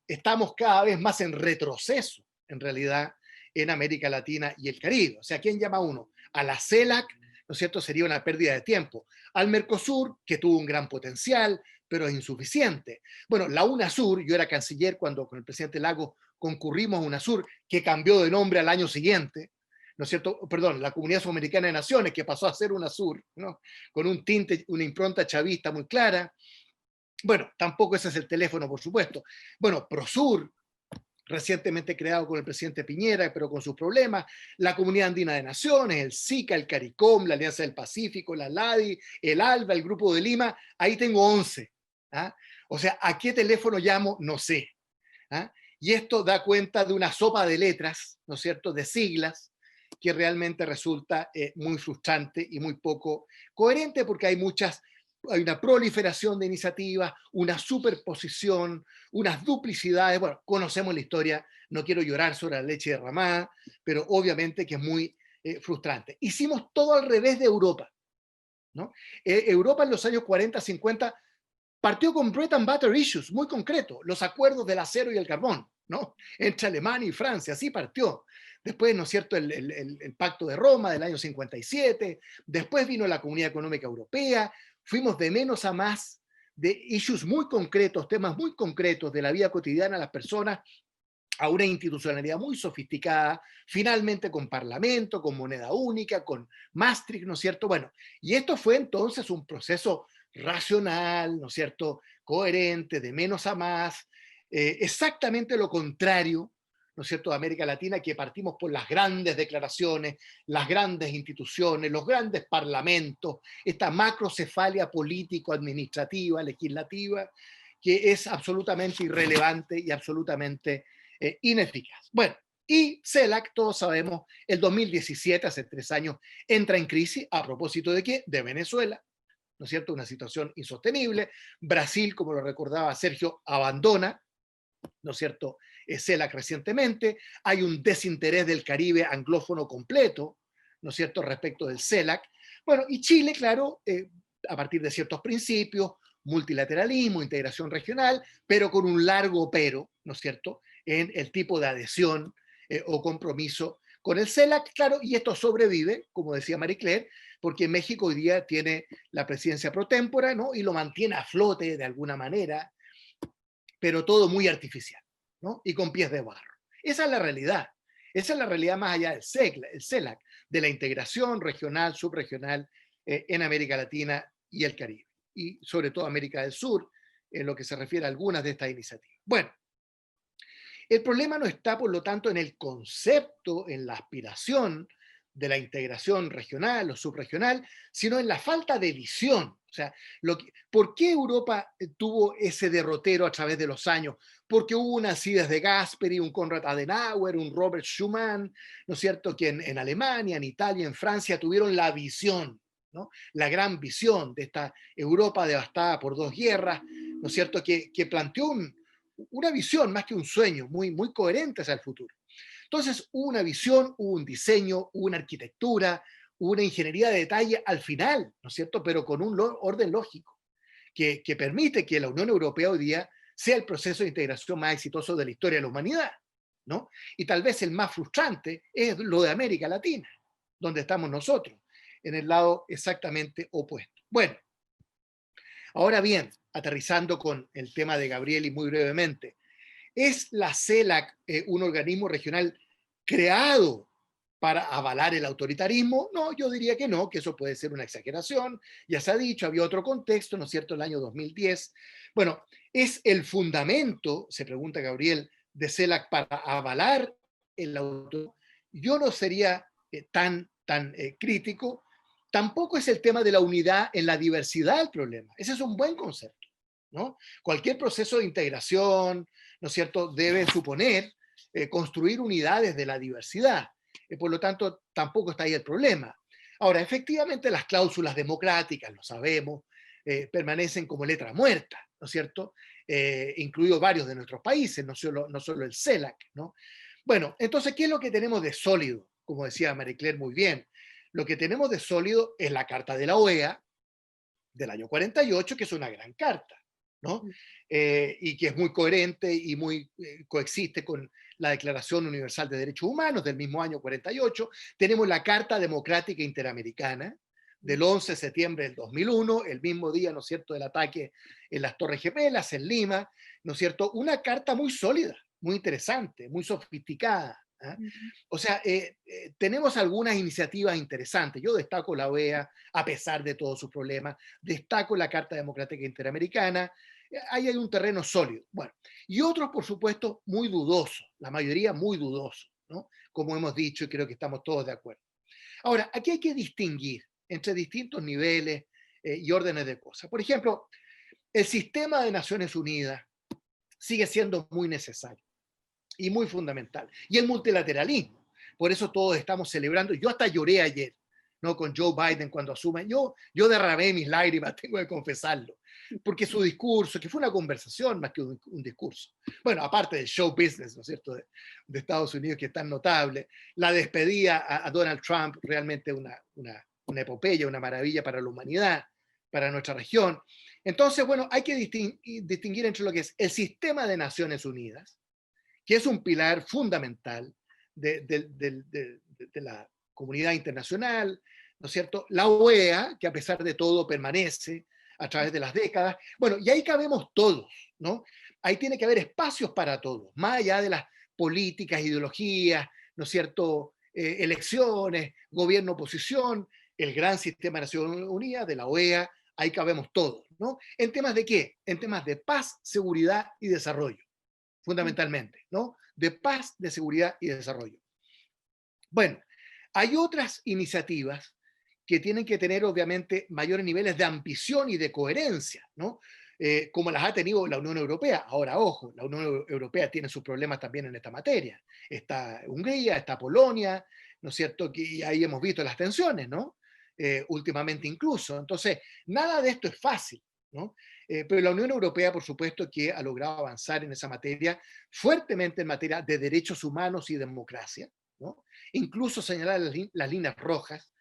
estamos cada vez más en retroceso, en realidad, en América Latina y el Caribe. O sea, ¿quién llama uno? A la CELAC, ¿no es cierto?, sería una pérdida de tiempo. Al Mercosur, que tuvo un gran potencial, pero es insuficiente. Bueno, la UNASUR, yo era canciller cuando con el presidente Lagos concurrimos a UNASUR, que cambió de nombre al año siguiente, ¿no es cierto? Perdón, la Comunidad Sudamericana de Naciones, que pasó a ser UNASUR, ¿no?, con un tinte, una impronta chavista muy clara. Bueno, tampoco ese es el teléfono, por supuesto. Bueno, PROSUR, recientemente creado con el presidente Piñera, pero con sus problemas, la Comunidad Andina de Naciones, el SICA, el CARICOM, la Alianza del Pacífico, la LADI, el ALBA, el Grupo de Lima, ahí tengo 11. ¿Ah? O sea, ¿a qué teléfono llamo? No sé. ¿Ah? Y esto da cuenta de una sopa de letras, ¿no es cierto?, de siglas, que realmente resulta muy frustrante y muy poco coherente, porque hay una proliferación de iniciativas, una superposición, unas duplicidades. Bueno, conocemos la historia, no quiero llorar sobre la leche derramada, pero obviamente que es muy frustrante. Hicimos todo al revés de Europa, ¿no? Europa en los años 40, 50 partió con bread and butter issues muy concretos, los acuerdos del acero y el carbón, ¿no?, entre Alemania y Francia, así partió. Después, ¿no es cierto?, el Pacto de Roma del año 57, después vino la Comunidad Económica Europea, fuimos de menos a más, de issues muy concretos, temas muy concretos de la vida cotidiana de las personas, a una institucionalidad muy sofisticada, finalmente con parlamento, con moneda única, con Maastricht, ¿no es cierto? Bueno, y esto fue entonces un proceso racional, ¿no es cierto?, coherente, de menos a más, exactamente lo contrario, ¿no es cierto?, de América Latina, que partimos por las grandes declaraciones, las grandes instituciones, los grandes parlamentos, esta macrocefalia político-administrativa, legislativa, que es absolutamente irrelevante y absolutamente ineficaz. Bueno, y CELAC, todos sabemos, el 2017, hace 3 años, entra en crisis. ¿A propósito de qué? De Venezuela, ¿no es cierto?, una situación insostenible. Brasil, como lo recordaba Sergio, abandona, ¿no es cierto?, CELAC recientemente. Hay un desinterés del Caribe anglófono completo, ¿no es cierto?, respecto del CELAC. Bueno, y Chile, claro, a partir de ciertos principios, multilateralismo, integración regional, pero con un largo pero, ¿no es cierto?, en el tipo de adhesión o compromiso con el CELAC, claro, y esto sobrevive, como decía Marie Claire, porque México hoy día tiene la presidencia pro tempore, ¿no?, y lo mantiene a flote de alguna manera, pero todo muy artificial, ¿no?, y con pies de barro. Esa es la realidad. Esa es la realidad más allá del CELAC, de la integración regional, subregional en América Latina y el Caribe, y sobre todo América del Sur, en lo que se refiere a algunas de estas iniciativas. Bueno, el problema no está, por lo tanto, en el concepto, en la aspiración de la integración regional o subregional, sino en la falta de visión. O sea, ¿por qué Europa tuvo ese derrotero a través de los años? Porque hubo unas ideas de Gasperi, un Konrad Adenauer, un Robert Schuman, ¿no es cierto?, que en Alemania, en Italia, en Francia tuvieron la visión, ¿no?, la gran visión de esta Europa devastada por 2 guerras, ¿no es cierto?, que planteó una visión más que un sueño, muy, muy coherente hacia el futuro. Entonces hubo una visión, hubo un diseño, hubo una arquitectura, hubo una ingeniería de detalle al final, ¿no es cierto?, pero con un orden lógico que permite que la Unión Europea hoy día sea el proceso de integración más exitoso de la historia de la humanidad, ¿no? Y tal vez el más frustrante es lo de América Latina, donde estamos nosotros, en el lado exactamente opuesto. Bueno, ahora bien, aterrizando con el tema de Gabriel y muy brevemente, ¿es la CELAC un organismo regional creado para avalar el autoritarismo? No, yo diría que no, que eso puede ser una exageración. Ya se ha dicho, había otro contexto, ¿no es cierto?, el año 2010. Bueno, ¿es el fundamento, se pregunta Gabriel, de CELAC para avalar el autoritarismo? Yo no sería tan crítico. Tampoco es el tema de la unidad en la diversidad el problema. Ese es un buen concepto, ¿no? Cualquier proceso de integración, ¿no es cierto?, debe suponer construir unidades de la diversidad. Por lo tanto, tampoco está ahí el problema. Ahora, efectivamente, las cláusulas democráticas, lo sabemos, permanecen como letra muerta, ¿no es cierto?, incluidos varios de nuestros países, no solo el CELAC, ¿no? Bueno, entonces, ¿qué es lo que tenemos de sólido? como decía Marie Claire muy bien. Lo que tenemos de sólido es la Carta de la OEA del año 48, que es una gran carta, ¿no? Y que es muy coherente y muy coexiste con la Declaración Universal de Derechos Humanos del mismo año 48. Tenemos la Carta Democrática Interamericana del 11 de septiembre del 2001, el mismo día, ¿no es cierto?, del ataque en las Torres Gemelas, en Lima, ¿no es cierto? Una carta muy sólida, muy interesante, muy sofisticada. ¿Eh? O sea, tenemos algunas iniciativas interesantes. Yo destaco la OEA, a pesar de todos sus problemas, destaco la Carta Democrática Interamericana. Ahí hay un terreno sólido. Bueno, y otros, por supuesto, muy dudosos, la mayoría muy dudosos, ¿no? Como hemos dicho, y creo que estamos todos de acuerdo. Ahora, aquí hay que distinguir entre distintos niveles y órdenes de cosas. Por ejemplo, el sistema de Naciones Unidas sigue siendo muy necesario y muy fundamental. Y el multilateralismo. Por eso todos estamos celebrando. Yo hasta lloré ayer, ¿no? Con Joe Biden cuando asume. Yo derramé mis lágrimas, tengo que confesarlo. Porque su discurso, que fue una conversación más que un discurso. Bueno, aparte del show business, ¿no es cierto?, de Estados Unidos, que es tan notable. La despedida a Donald Trump, realmente una epopeya, una maravilla para la humanidad, para nuestra región. Entonces, bueno, hay que distinguir entre lo que es el sistema de Naciones Unidas, que es un pilar fundamental de la comunidad internacional, ¿no es cierto? La OEA, que a pesar de todo permanece a través de las décadas. Bueno, y ahí cabemos todos, ¿no? Ahí tiene que haber espacios para todos, más allá de las políticas, ideologías, ¿no es cierto?, elecciones, gobierno, oposición, el gran sistema de Naciones Unidas, de la OEA, ahí cabemos todos, ¿no? ¿En temas de qué? En temas de paz, seguridad y desarrollo, fundamentalmente, ¿no? De paz, de seguridad y de desarrollo. Bueno, hay otras iniciativas que tienen que tener obviamente mayores niveles de ambición y de coherencia, ¿no? Como las ha tenido la Unión Europea. Ahora, ojo, la Unión Europea tiene sus problemas también en esta materia. Está Hungría, está Polonia, ¿no es cierto? Que ahí hemos visto las tensiones, ¿no? Últimamente incluso. Entonces, nada de esto es fácil, ¿no? Pero la Unión Europea, por supuesto, que ha logrado avanzar en esa materia, fuertemente en materia de derechos humanos y democracia, ¿no? Incluso señalar las líneas rojas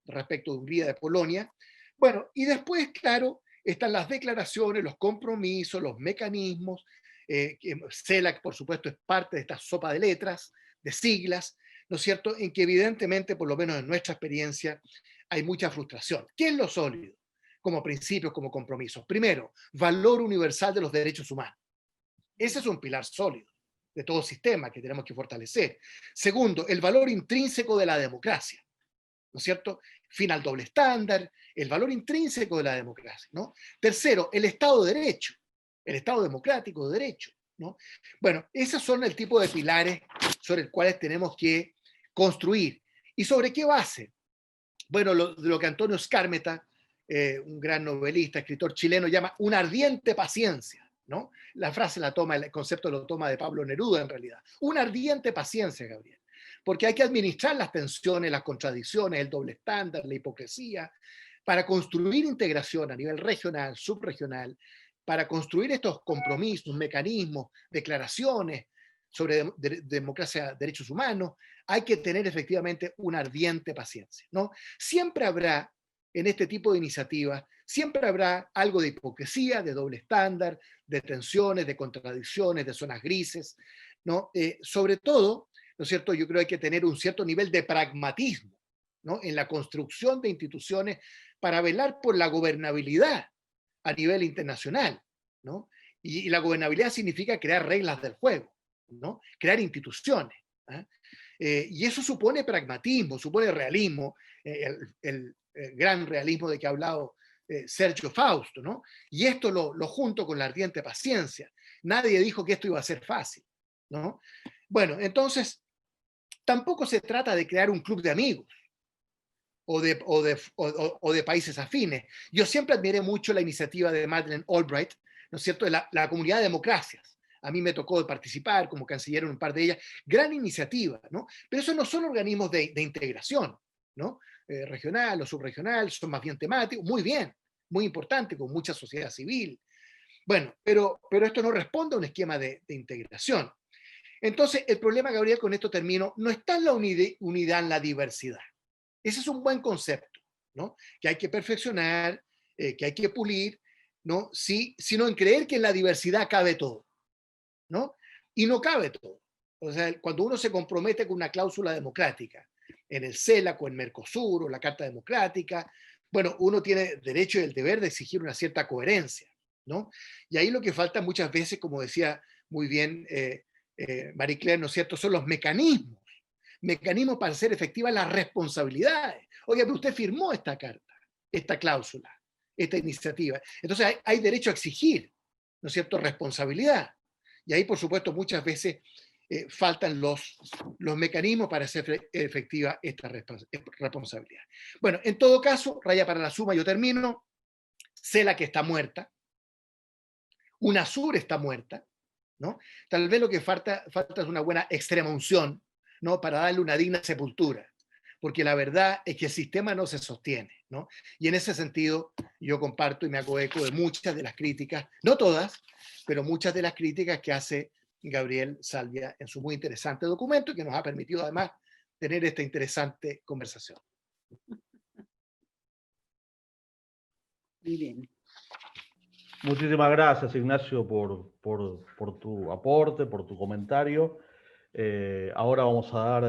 respecto de Hungría, de Polonia. Bueno, y después, claro, están las declaraciones, los compromisos, los mecanismos. CELAC, por supuesto, es parte de esta sopa de letras, de siglas, ¿no es cierto?, en que evidentemente, por lo menos en nuestra experiencia, hay mucha frustración. ¿Qué es lo sólido? Como principios, como compromisos. Primero, valor universal de los derechos humanos. Ese es un pilar sólido de todo sistema que tenemos que fortalecer. Segundo, el valor intrínseco de la democracia, ¿no es cierto? Fin al doble estándar, el valor intrínseco de la democracia, ¿no? Tercero, el Estado de Derecho, el Estado democrático de derecho, ¿no? Bueno, esos son el tipo de pilares sobre los cuales tenemos que construir. ¿Y sobre qué base? Bueno, lo que Antonio Skármeta, un gran novelista, escritor chileno, llama una ardiente paciencia, ¿no? La frase la toma, el concepto lo toma de Pablo Neruda en realidad. Una ardiente paciencia, Gabriel. Porque hay que administrar las tensiones, las contradicciones, el doble estándar, la hipocresía, para construir integración a nivel regional, subregional, para construir estos compromisos, mecanismos, declaraciones sobre democracia, derechos humanos, hay que tener efectivamente una ardiente paciencia, ¿no? Siempre habrá, en este tipo de iniciativas, siempre habrá algo de hipocresía, de doble estándar, de tensiones, de contradicciones, de zonas grises, ¿no? Sobre todo, ¿no es cierto?, yo creo que hay que tener un cierto nivel de pragmatismo, ¿no?, en la construcción de instituciones para velar por la gobernabilidad a nivel internacional, ¿no? Y la gobernabilidad significa crear reglas del juego, ¿no? Crear instituciones. Y eso supone pragmatismo, supone realismo, el gran realismo de que ha hablado Sergio Fausto, ¿no? Y esto lo junto con la ardiente paciencia. Nadie dijo que esto iba a ser fácil, ¿no? Bueno, entonces, tampoco se trata de crear un club de amigos o de países afines. Yo siempre admiré mucho la iniciativa de Madeleine Albright, ¿no es cierto?, de la comunidad de democracias. A mí me tocó participar como canciller en un par de ellas. Gran iniciativa, ¿no? Pero esos no son organismos de integración, ¿no? Regional o subregional, son más bien temáticos. Muy bien, muy importante, con mucha sociedad civil. Bueno, pero esto no responde a un esquema de integración. Entonces, el problema, Gabriel, con esto termino, no está en la unidad en la diversidad. Ese es un buen concepto, ¿no? Que hay que perfeccionar, que hay que pulir, ¿no? Sí, sino en creer que en la diversidad cabe todo, ¿no? Y no cabe todo. O sea, cuando uno se compromete con una cláusula democrática, en el CELAC o en Mercosur o la Carta Democrática, bueno, uno tiene derecho y el deber de exigir una cierta coherencia, ¿no? Y ahí lo que falta muchas veces, como decía muy bien Marie Claire, ¿no es cierto?, son los mecanismos para hacer efectivas las responsabilidades. Oye, pero usted firmó esta carta, esta cláusula, esta iniciativa. Entonces hay derecho a exigir, ¿no es cierto?, responsabilidad. Y ahí, por supuesto, muchas veces faltan los mecanismos para hacer efectiva esta responsabilidad. Bueno, en todo caso, raya para la suma, yo termino. CELAC está muerta, UNASUR está muerta, ¿no? Tal vez lo que falta es una buena extrema unción, ¿no? Para darle una digna sepultura, porque la verdad es que el sistema no se sostiene, ¿no? Y en ese sentido yo comparto y me hago eco de muchas de las críticas, no todas, pero muchas de las críticas que hace Gabriel Salvia en su muy interesante documento y que nos ha permitido además tener esta interesante conversación. Muy bien. Muchísimas gracias, Ignacio, por tu aporte, por tu comentario. Ahora vamos a dar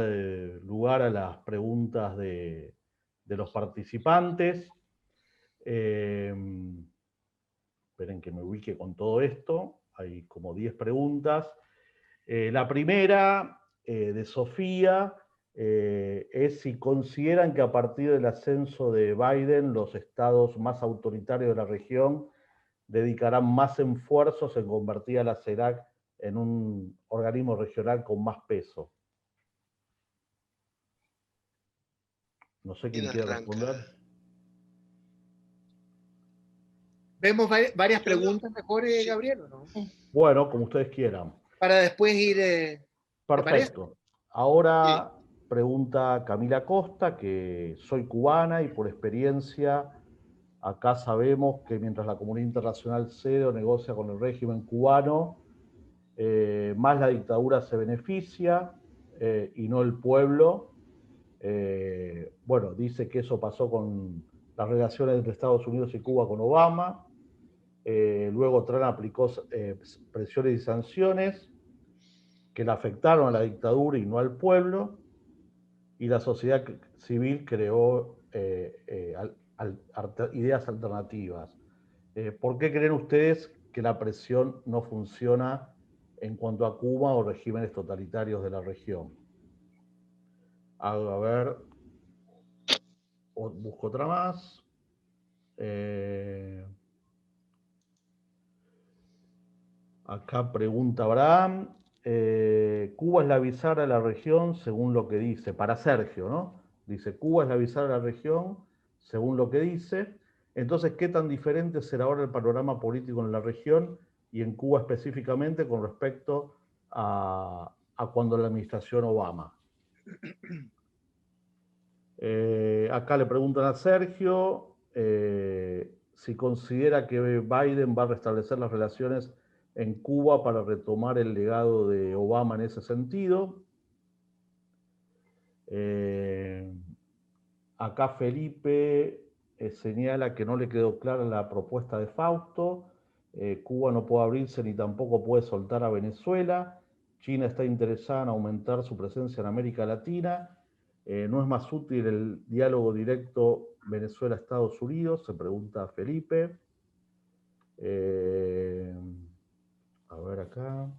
lugar a las preguntas de los participantes. Esperen que me ubique con todo esto. Hay como 10 preguntas. La primera, de Sofía, es si consideran que a partir del ascenso de Biden, los estados más autoritarios de la región dedicarán más esfuerzos en convertir a la CELAC en un organismo regional con más peso. No sé quién quiere responder. ¿Vemos varias preguntas mejor, Gabriel, o no? Bueno, como ustedes quieran. Para después ir... Perfecto. Ahora pregunta Camila Costa, que soy cubana y por experiencia acá sabemos que mientras la comunidad internacional cede o negocia con el régimen cubano, más la dictadura se beneficia y no el pueblo. Bueno, dice que eso pasó con las relaciones entre Estados Unidos y Cuba con Obama. Luego Trump aplicó presiones y sanciones que le afectaron a la dictadura y no al pueblo. Y la sociedad civil creó ideas alternativas. ¿Por qué creen ustedes que la presión no funciona en cuanto a Cuba o regímenes totalitarios de la región? A ver, busco otra más. Acá pregunta Abraham. Cuba es la bisagra de la región según lo que dice, para Sergio, ¿no? Dice, Cuba es la bisagra de la región según lo que dice. Entonces, ¿qué tan diferente será ahora el panorama político en la región y en Cuba específicamente con respecto a cuando la administración Obama? Acá le preguntan a Sergio si considera que Biden va a restablecer las relaciones en Cuba para retomar el legado de Obama en ese sentido. Acá Felipe señala que no le quedó clara la propuesta de Fausto. Cuba no puede abrirse ni tampoco puede soltar a Venezuela. China está interesada en aumentar su presencia en América Latina. ¿No es más útil el diálogo directo Venezuela-Estados Unidos? Se pregunta Felipe. A ver acá.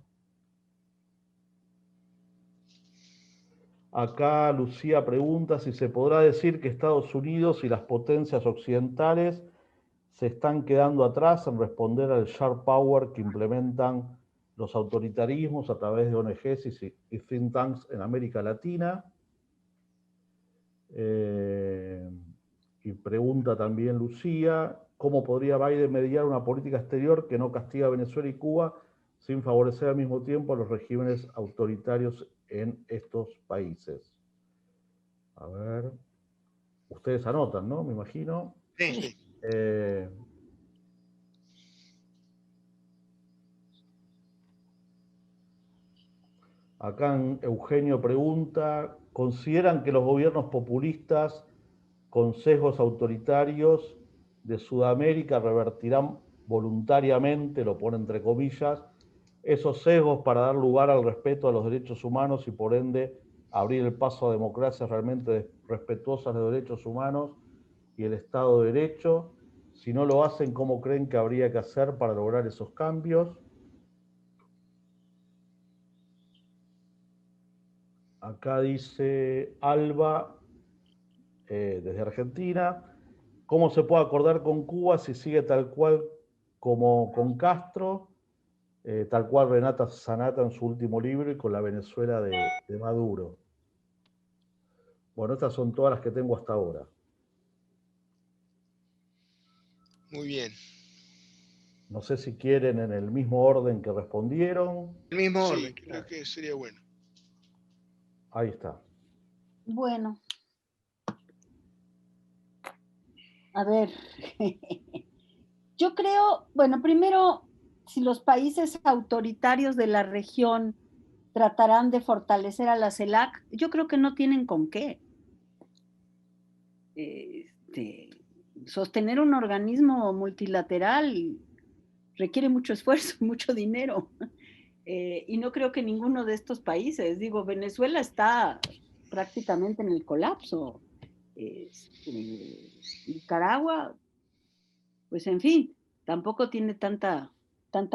Acá Lucía pregunta si se podrá decir que Estados Unidos y las potencias occidentales se están quedando atrás en responder al sharp power que implementan los autoritarismos a través de ONGs y think tanks en América Latina. Y pregunta también Lucía, ¿cómo podría Biden mediar una política exterior que no castiga a Venezuela y Cuba sin favorecer al mismo tiempo a los regímenes autoritarios en estos países? A ver, ustedes anotan, ¿no? Me imagino. Sí. Acá Eugenio pregunta, ¿consideran que los gobiernos populistas con sesgos autoritarios de Sudamérica revertirán voluntariamente, lo pone entre comillas, esos sesgos para dar lugar al respeto a los derechos humanos y por ende abrir el paso a democracias realmente respetuosas de los derechos humanos y el Estado de Derecho? Si no lo hacen, ¿cómo creen que habría que hacer para lograr esos cambios? Acá dice Alba, desde Argentina, ¿cómo se puede acordar con Cuba si sigue tal cual como con Castro, tal cual Renata Sanata en su último libro y con la Venezuela de Maduro? Bueno, estas son todas las que tengo hasta ahora. Muy bien. No sé si quieren en el mismo orden que respondieron. El mismo Sí, orden. creo que sería bueno. Ahí está. Bueno, a ver, yo creo, bueno, primero, si los países autoritarios de la región tratarán de fortalecer a la CELAC, yo creo que no tienen con qué. Este, sostener un organismo multilateral requiere mucho esfuerzo, mucho dinero. Y no creo que ninguno de estos países, digo, Venezuela está prácticamente en el colapso. Nicaragua, pues en fin, tampoco tiene tanta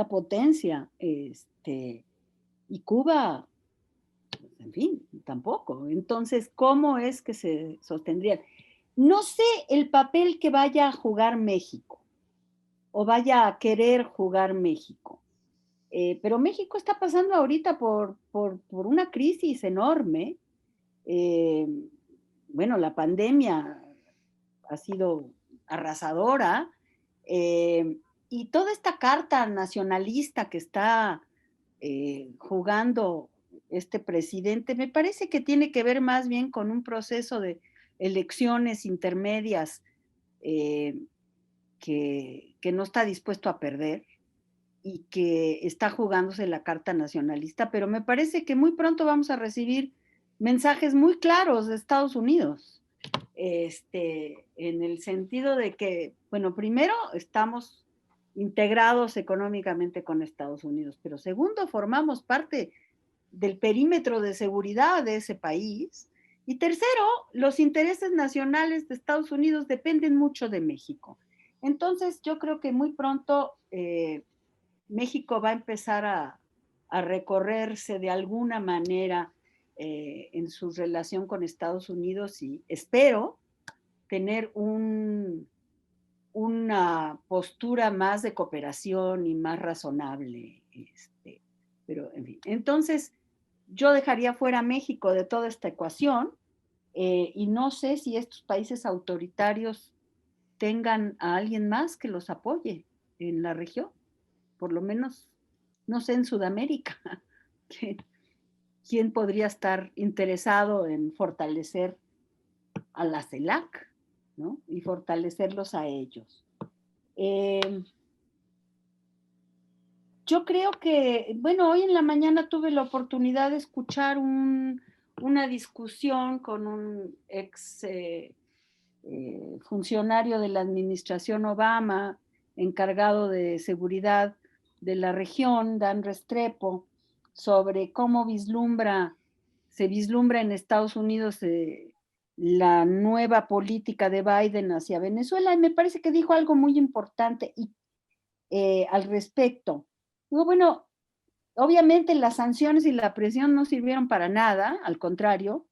potencia. Y Cuba, pues, en fin, tampoco. Entonces, ¿cómo es que se sostendrían? No sé el papel que vaya a jugar México o vaya a querer jugar México. Pero México está pasando ahorita por una crisis enorme. Eh, bueno, la pandemia ha sido arrasadora, y toda esta carta nacionalista que está jugando este presidente, me parece que tiene que ver más bien con un proceso de elecciones intermedias, eh, que no está dispuesto a perder y que está jugándose la carta nacionalista, pero me parece que muy pronto vamos a recibir mensajes muy claros de Estados Unidos, en el sentido de que, bueno, primero estamos integrados económicamente con Estados Unidos, pero segundo, formamos parte del perímetro de seguridad de ese país, y tercero, los intereses nacionales de Estados Unidos dependen mucho de México. Entonces, yo creo que muy pronto México va a empezar a recorrerse de alguna manera en su relación con Estados Unidos, y espero tener una postura más de cooperación y más razonable. Pero, en fin, entonces yo dejaría fuera a México de toda esta ecuación, y no sé si estos países autoritarios tengan a alguien más que los apoye en la región, por lo menos, no sé, en Sudamérica. ¿Quién podría estar interesado en fortalecer a la CELAC, ¿no? Y fortalecerlos a ellos? Yo creo que, bueno, hoy en la mañana tuve la oportunidad de escuchar una discusión con un ex funcionario de la administración Obama, encargado de seguridad de la región, Dan Restrepo, sobre cómo se vislumbra en Estados Unidos la nueva política de Biden hacia Venezuela, y me parece que dijo algo muy importante al respecto. Digo, bueno, obviamente las sanciones y la presión no sirvieron para nada, al contrario,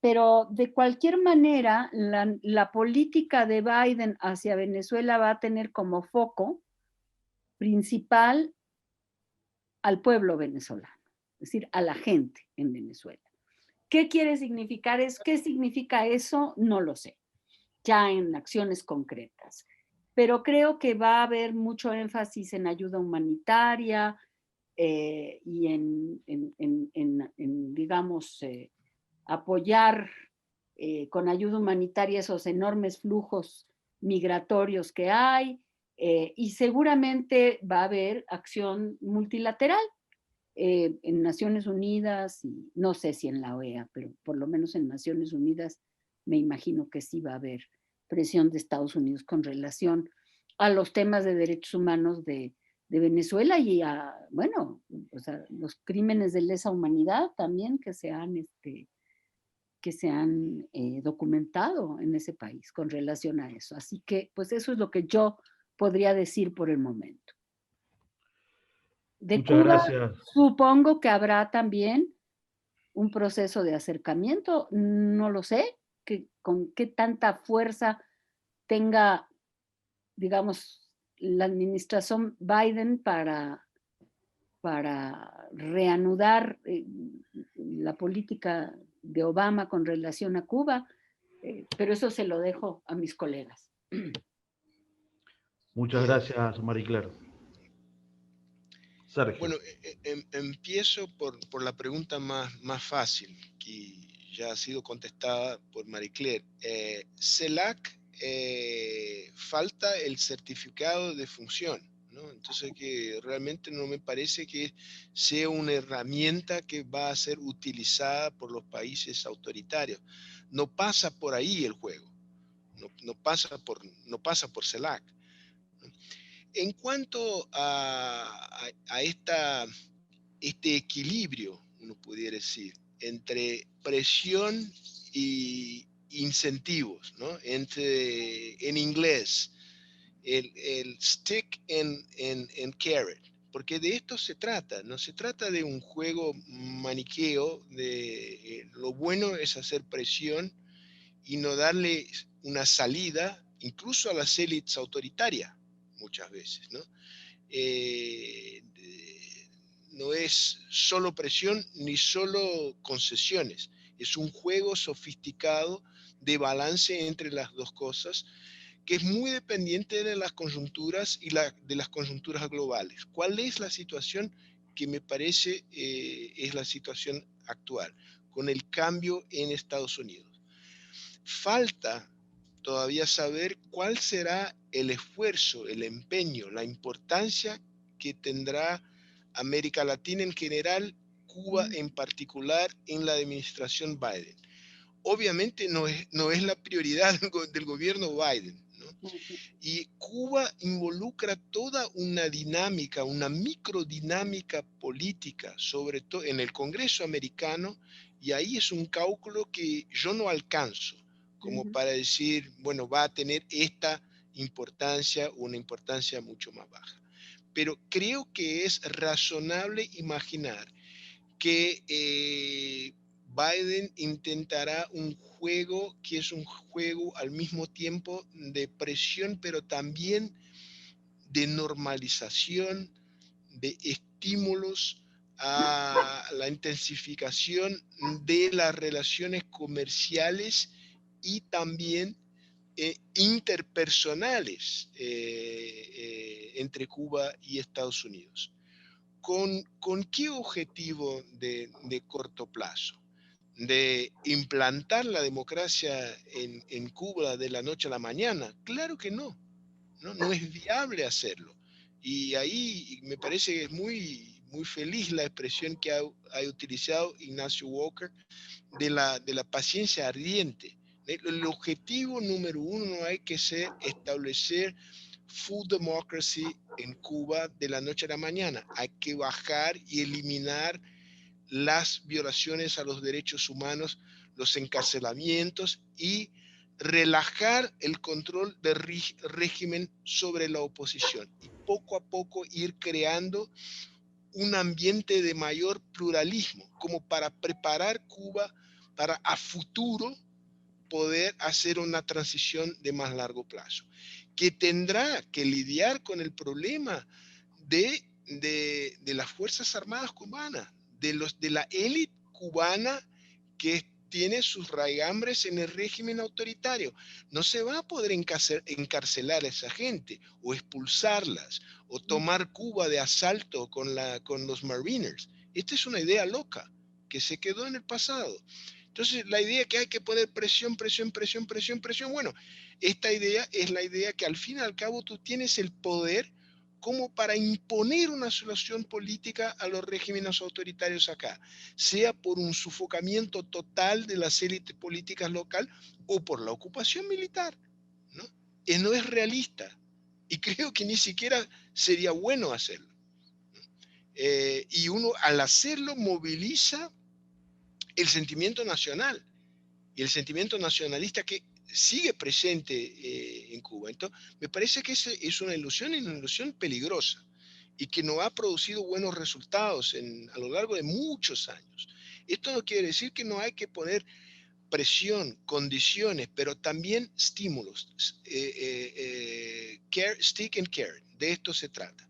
pero de cualquier manera, la política de Biden hacia Venezuela va a tener como foco principal al pueblo venezolano, es decir, a la gente en Venezuela. ¿Qué quiere significar eso? ¿Qué significa eso? No lo sé, ya en acciones concretas. Pero creo que va a haber mucho énfasis en ayuda humanitaria, y digamos, apoyar con ayuda humanitaria esos enormes flujos migratorios que hay, y seguramente va a haber acción multilateral. en Naciones Unidas, y no sé si en la OEA, pero por lo menos en Naciones Unidas me imagino que sí va a haber presión de Estados Unidos con relación a los temas de derechos humanos de Venezuela y a, bueno, o sea, los crímenes de lesa humanidad también que se han documentado en ese país con relación a eso. Así que, pues eso es lo que yo podría decir por el momento. De Muchas Cuba, gracias. supongo que habrá también un proceso de acercamiento, no lo sé, con qué tanta fuerza tenga, digamos, la administración Biden para reanudar la política de Obama con relación a Cuba, pero eso se lo dejo a mis colegas. Muchas Bien. gracias, Marie Claire. Sergio. Bueno, empiezo por la pregunta más fácil, que ya ha sido contestada por Marie Claire. CELAC falta el certificado de función, ¿no? Entonces que realmente no me parece que sea una herramienta que va a ser utilizada por los países autoritarios. No pasa por ahí el juego, no pasa por CELAC. En cuanto a este equilibrio, uno pudiera decir, entre presión y incentivos, ¿no? En inglés, el stick and carrot, porque de esto se trata, no se trata de un juego maniqueo de lo bueno es hacer presión y no darle una salida incluso a las élites autoritarias muchas veces, ¿no? Eh, no es solo presión ni solo concesiones, es un juego sofisticado de balance entre las dos cosas que es muy dependiente de las coyunturas y de las coyunturas globales. ¿Cuál es la situación que me parece es la situación actual con el cambio en Estados Unidos? Falta todavía saber cuál será el esfuerzo, el empeño, la importancia que tendrá América Latina en general, Cuba en particular, en la administración Biden. Obviamente no es la prioridad del gobierno Biden, ¿no? Y Cuba involucra toda una dinámica, una microdinámica política, sobre todo en el Congreso americano, y ahí es un cálculo que yo no alcanzo, como para decir, bueno, va a tener esta importancia o una importancia mucho más baja. Pero creo que es razonable imaginar que Biden intentará un juego que es un juego al mismo tiempo de presión, pero también de normalización, de estímulos a la intensificación de las relaciones comerciales y también interpersonales entre Cuba y Estados Unidos. ¿Con qué objetivo de corto plazo? ¿De implantar la democracia en Cuba de la noche a la mañana? Claro que no, no es viable hacerlo. Y ahí me parece que es muy feliz la expresión que ha utilizado Ignacio Walker de la paciencia ardiente. El objetivo número uno no hay que ser establecer full democracy en Cuba de la noche a la mañana. Hay que bajar y eliminar las violaciones a los derechos humanos, los encarcelamientos y relajar el control del régimen sobre la oposición y poco a poco ir creando un ambiente de mayor pluralismo, como para preparar Cuba para a futuro poder hacer una transición de más largo plazo, que tendrá que lidiar con el problema de las Fuerzas Armadas cubanas, de la élite cubana que tiene sus raigambres en el régimen autoritario. No se va a poder encarcelar a esa gente o expulsarlas o tomar Cuba de asalto con los Mariners. Esta es una idea loca que se quedó en el pasado. Entonces, la idea que hay que poner presión, bueno, esta idea es la idea que al fin y al cabo tú tienes el poder como para imponer una solución política a los regímenes autoritarios acá, sea por un sofocamiento total de las élites políticas locales o por la ocupación militar, ¿no? No es realista y creo que ni siquiera sería bueno hacerlo. Y uno al hacerlo moviliza el sentimiento nacional y el sentimiento nacionalista que sigue presente en Cuba. Entonces, me parece que es una ilusión y una ilusión peligrosa y que no ha producido buenos resultados a lo largo de muchos años. Esto no quiere decir que no hay que poner presión, condiciones, pero también estímulos. Stick and carrot, de esto se trata.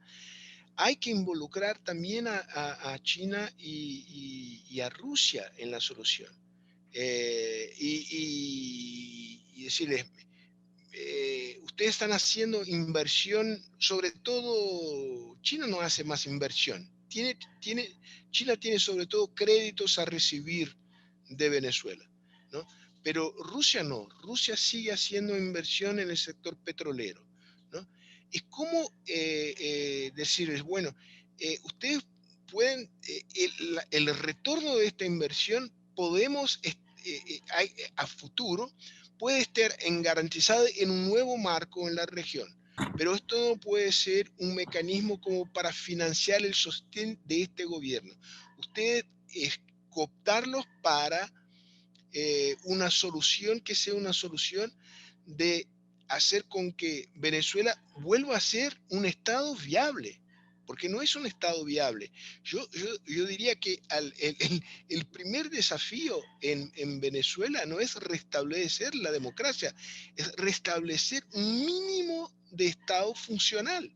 Hay que involucrar también a China y a Rusia en la solución. Y decirles, ustedes están haciendo inversión, sobre todo China no hace más inversión. China tiene sobre todo créditos a recibir de Venezuela, ¿no? Pero Rusia no, Rusia sigue haciendo inversión en el sector petrolero, ¿no? Es como decirles, bueno, ustedes pueden, el retorno de esta inversión podemos, a futuro, puede estar garantizado en un nuevo marco en la región, pero esto no puede ser un mecanismo como para financiar el sostén de este gobierno. Ustedes cooptarlos para una solución que sea una solución de hacer con que Venezuela vuelva a ser un Estado viable, porque no es un Estado viable. Yo diría que el primer desafío en Venezuela no es restablecer la democracia, es restablecer un mínimo de Estado funcional.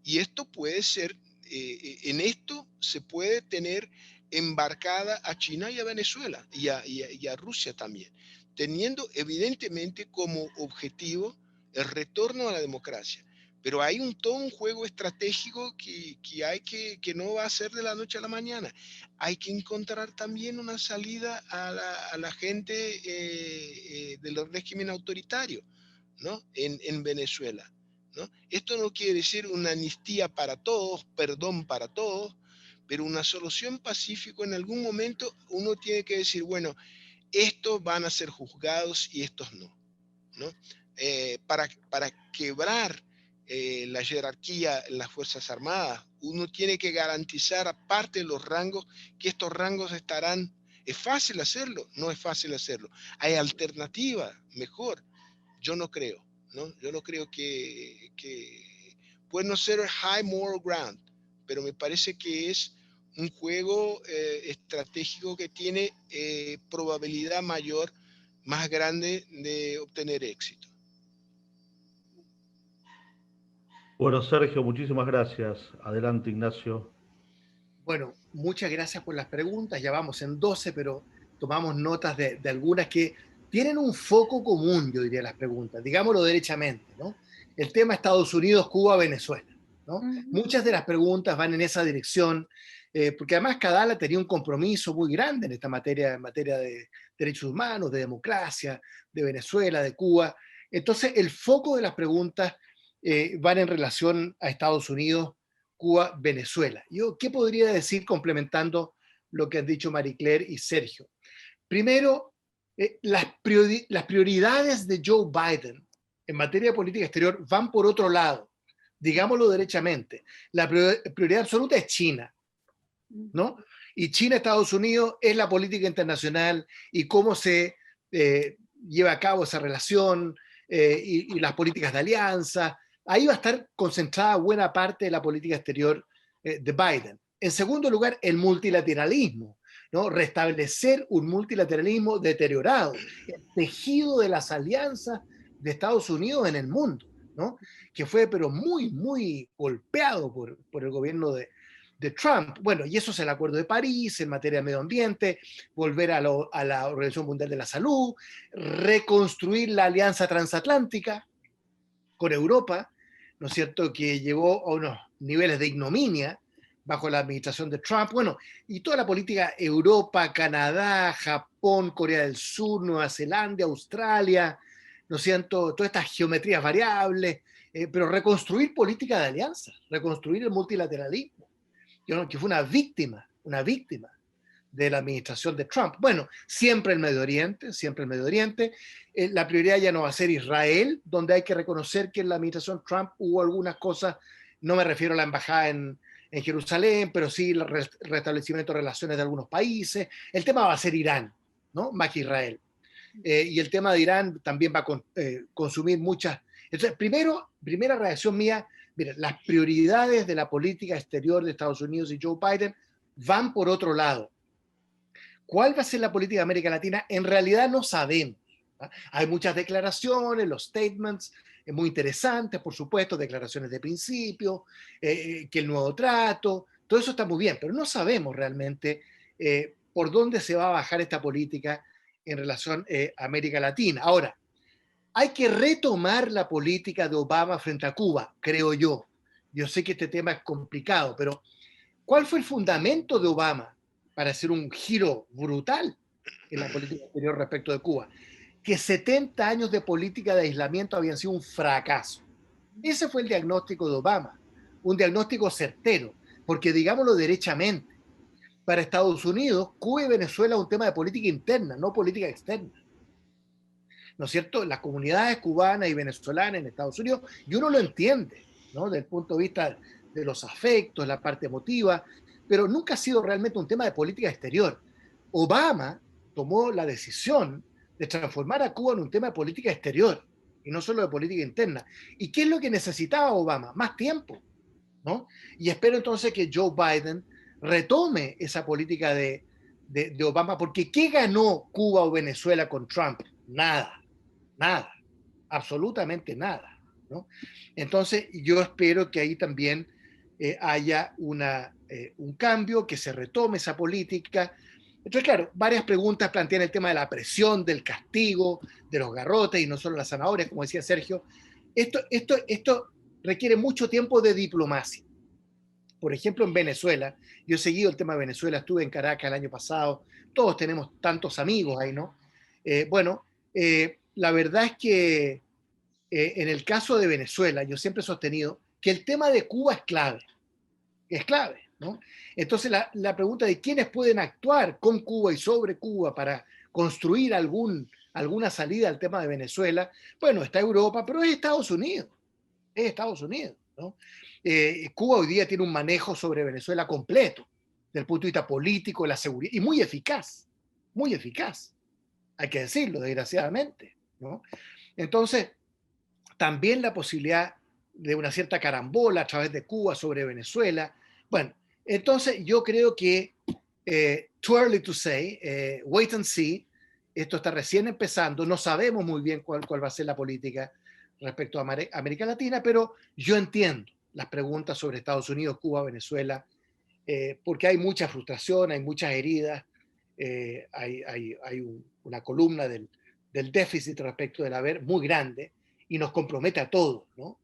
Y esto puede ser, en esto se puede tener embarcada a China y a Venezuela y a Rusia también, teniendo evidentemente como objetivo el retorno a la democracia. Pero hay todo un juego estratégico que no va a ser de la noche a la mañana. Hay que encontrar también una salida a la gente del régimen autoritario, ¿no? en Venezuela, ¿no? Esto no quiere decir una amnistía para todos, perdón para todos, pero una solución pacífica. En algún momento uno tiene que decir, bueno, estos van a ser juzgados y estos no, ¿no? Para quebrar la jerarquía en las Fuerzas Armadas, uno tiene que garantizar, aparte de los rangos, que estos rangos estarán. ¿Es fácil hacerlo? No es fácil hacerlo. ¿Hay alternativa mejor? Yo no creo, ¿no? Yo no creo que puede no ser high moral ground, pero me parece que es un juego estratégico que tiene probabilidad mayor, más grande de obtener éxito. Bueno, Sergio, muchísimas gracias. Adelante, Ignacio. Bueno, muchas gracias por las preguntas. Ya vamos en 12, pero tomamos notas de algunas que tienen un foco común, yo diría, las preguntas. Digámoslo derechamente, ¿no? El tema Estados Unidos, Cuba, Venezuela, ¿no? Muchas de las preguntas van en esa dirección, porque además Cadal tenía un compromiso muy grande en esta materia, en materia de derechos humanos, de democracia, de Venezuela, de Cuba. Entonces, el foco de las preguntas van en relación a Estados Unidos, Cuba, Venezuela. Yo, ¿qué podría decir complementando lo que han dicho Marie Claire y Sergio? Primero, las prioridades de Joe Biden en materia de política exterior van por otro lado, digámoslo derechamente. La prioridad absoluta es China, ¿no? Y China, Estados Unidos, es la política internacional y cómo se lleva a cabo esa relación y las políticas de alianza. Ahí va a estar concentrada buena parte de la política exterior de Biden. En segundo lugar, el multilateralismo, ¿no? Restablecer un multilateralismo deteriorado, el tejido de las alianzas de Estados Unidos en el mundo, ¿no? Que fue pero muy, muy golpeado por el gobierno de Trump. Bueno, y eso es el Acuerdo de París en materia de medio ambiente, volver a la Organización Mundial de la Salud, reconstruir la alianza transatlántica con Europa, ¿no es cierto?, que llegó a unos niveles de ignominia bajo la administración de Trump. Bueno, y toda la política Europa, Canadá, Japón, Corea del Sur, Nueva Zelanda, Australia, ¿no es cierto?, todas estas geometrías variables, pero reconstruir política de alianza, reconstruir el multilateralismo, que fue una víctima de la administración de Trump. Bueno, siempre el Medio Oriente, siempre el Medio Oriente. La prioridad ya no va a ser Israel, donde hay que reconocer que en la administración Trump hubo algunas cosas, no me refiero a la embajada en Jerusalén, pero sí el restablecimiento de relaciones de algunos países. El tema va a ser Irán, ¿no? Más que Israel. Y el tema de Irán también va a consumir muchas. Entonces, primera reacción mía, mira, las prioridades de la política exterior de Estados Unidos y Joe Biden van por otro lado. ¿Cuál va a ser la política de América Latina? En realidad no sabemos. Hay muchas declaraciones, los statements, muy interesantes, por supuesto, declaraciones de principio, que el nuevo trato, todo eso está muy bien, pero no sabemos realmente por dónde se va a bajar esta política en relación a América Latina. Ahora, hay que retomar la política de Obama frente a Cuba, creo yo. Yo sé que este tema es complicado, pero ¿cuál fue el fundamento de Obama para hacer un giro brutal en la política exterior respecto de Cuba? Que 70 años de política de aislamiento habían sido un fracaso. Ese fue el diagnóstico de Obama, un diagnóstico certero, porque digámoslo derechamente, para Estados Unidos, Cuba y Venezuela es un tema de política interna, no política externa. ¿No es cierto? Las comunidades cubanas y venezolanas en Estados Unidos, y uno lo entiende, ¿no? Desde el punto de vista de los afectos, la parte emotiva, pero nunca ha sido realmente un tema de política exterior. Obama tomó la decisión de transformar a Cuba en un tema de política exterior y no solo de política interna. ¿Y qué es lo que necesitaba Obama? Más tiempo, ¿no? Y espero entonces que Joe Biden retome esa política de Obama, porque ¿qué ganó Cuba o Venezuela con Trump? Nada, absolutamente nada, ¿no? Entonces yo espero que ahí también haya un cambio, que se retome esa política. Entonces, claro, varias preguntas plantean el tema de la presión, del castigo, de los garrotes y no solo las zanahorias, como decía Sergio. Esto requiere mucho tiempo de diplomacia. Por ejemplo, en Venezuela, yo he seguido el tema de Venezuela, estuve en Caracas el año pasado, todos tenemos tantos amigos ahí, ¿no? La verdad es que en el caso de Venezuela, yo siempre he sostenido que el tema de Cuba es clave, ¿no? Entonces la pregunta de quiénes pueden actuar con Cuba y sobre Cuba para construir alguna salida al tema de Venezuela, bueno, está Europa, pero es Estados Unidos, ¿no? Cuba hoy día tiene un manejo sobre Venezuela completo, desde el punto de vista político, la seguridad, y muy eficaz, hay que decirlo, desgraciadamente, ¿no? Entonces, también la posibilidad de una cierta carambola a través de Cuba sobre Venezuela. Bueno, entonces yo creo que too early to say, wait and see, esto está recién empezando, no sabemos muy bien cuál va a ser la política respecto a América Latina, pero yo entiendo las preguntas sobre Estados Unidos, Cuba, Venezuela, porque hay mucha frustración, hay muchas heridas, hay una columna del déficit respecto del haber muy grande y nos compromete a todos, ¿no?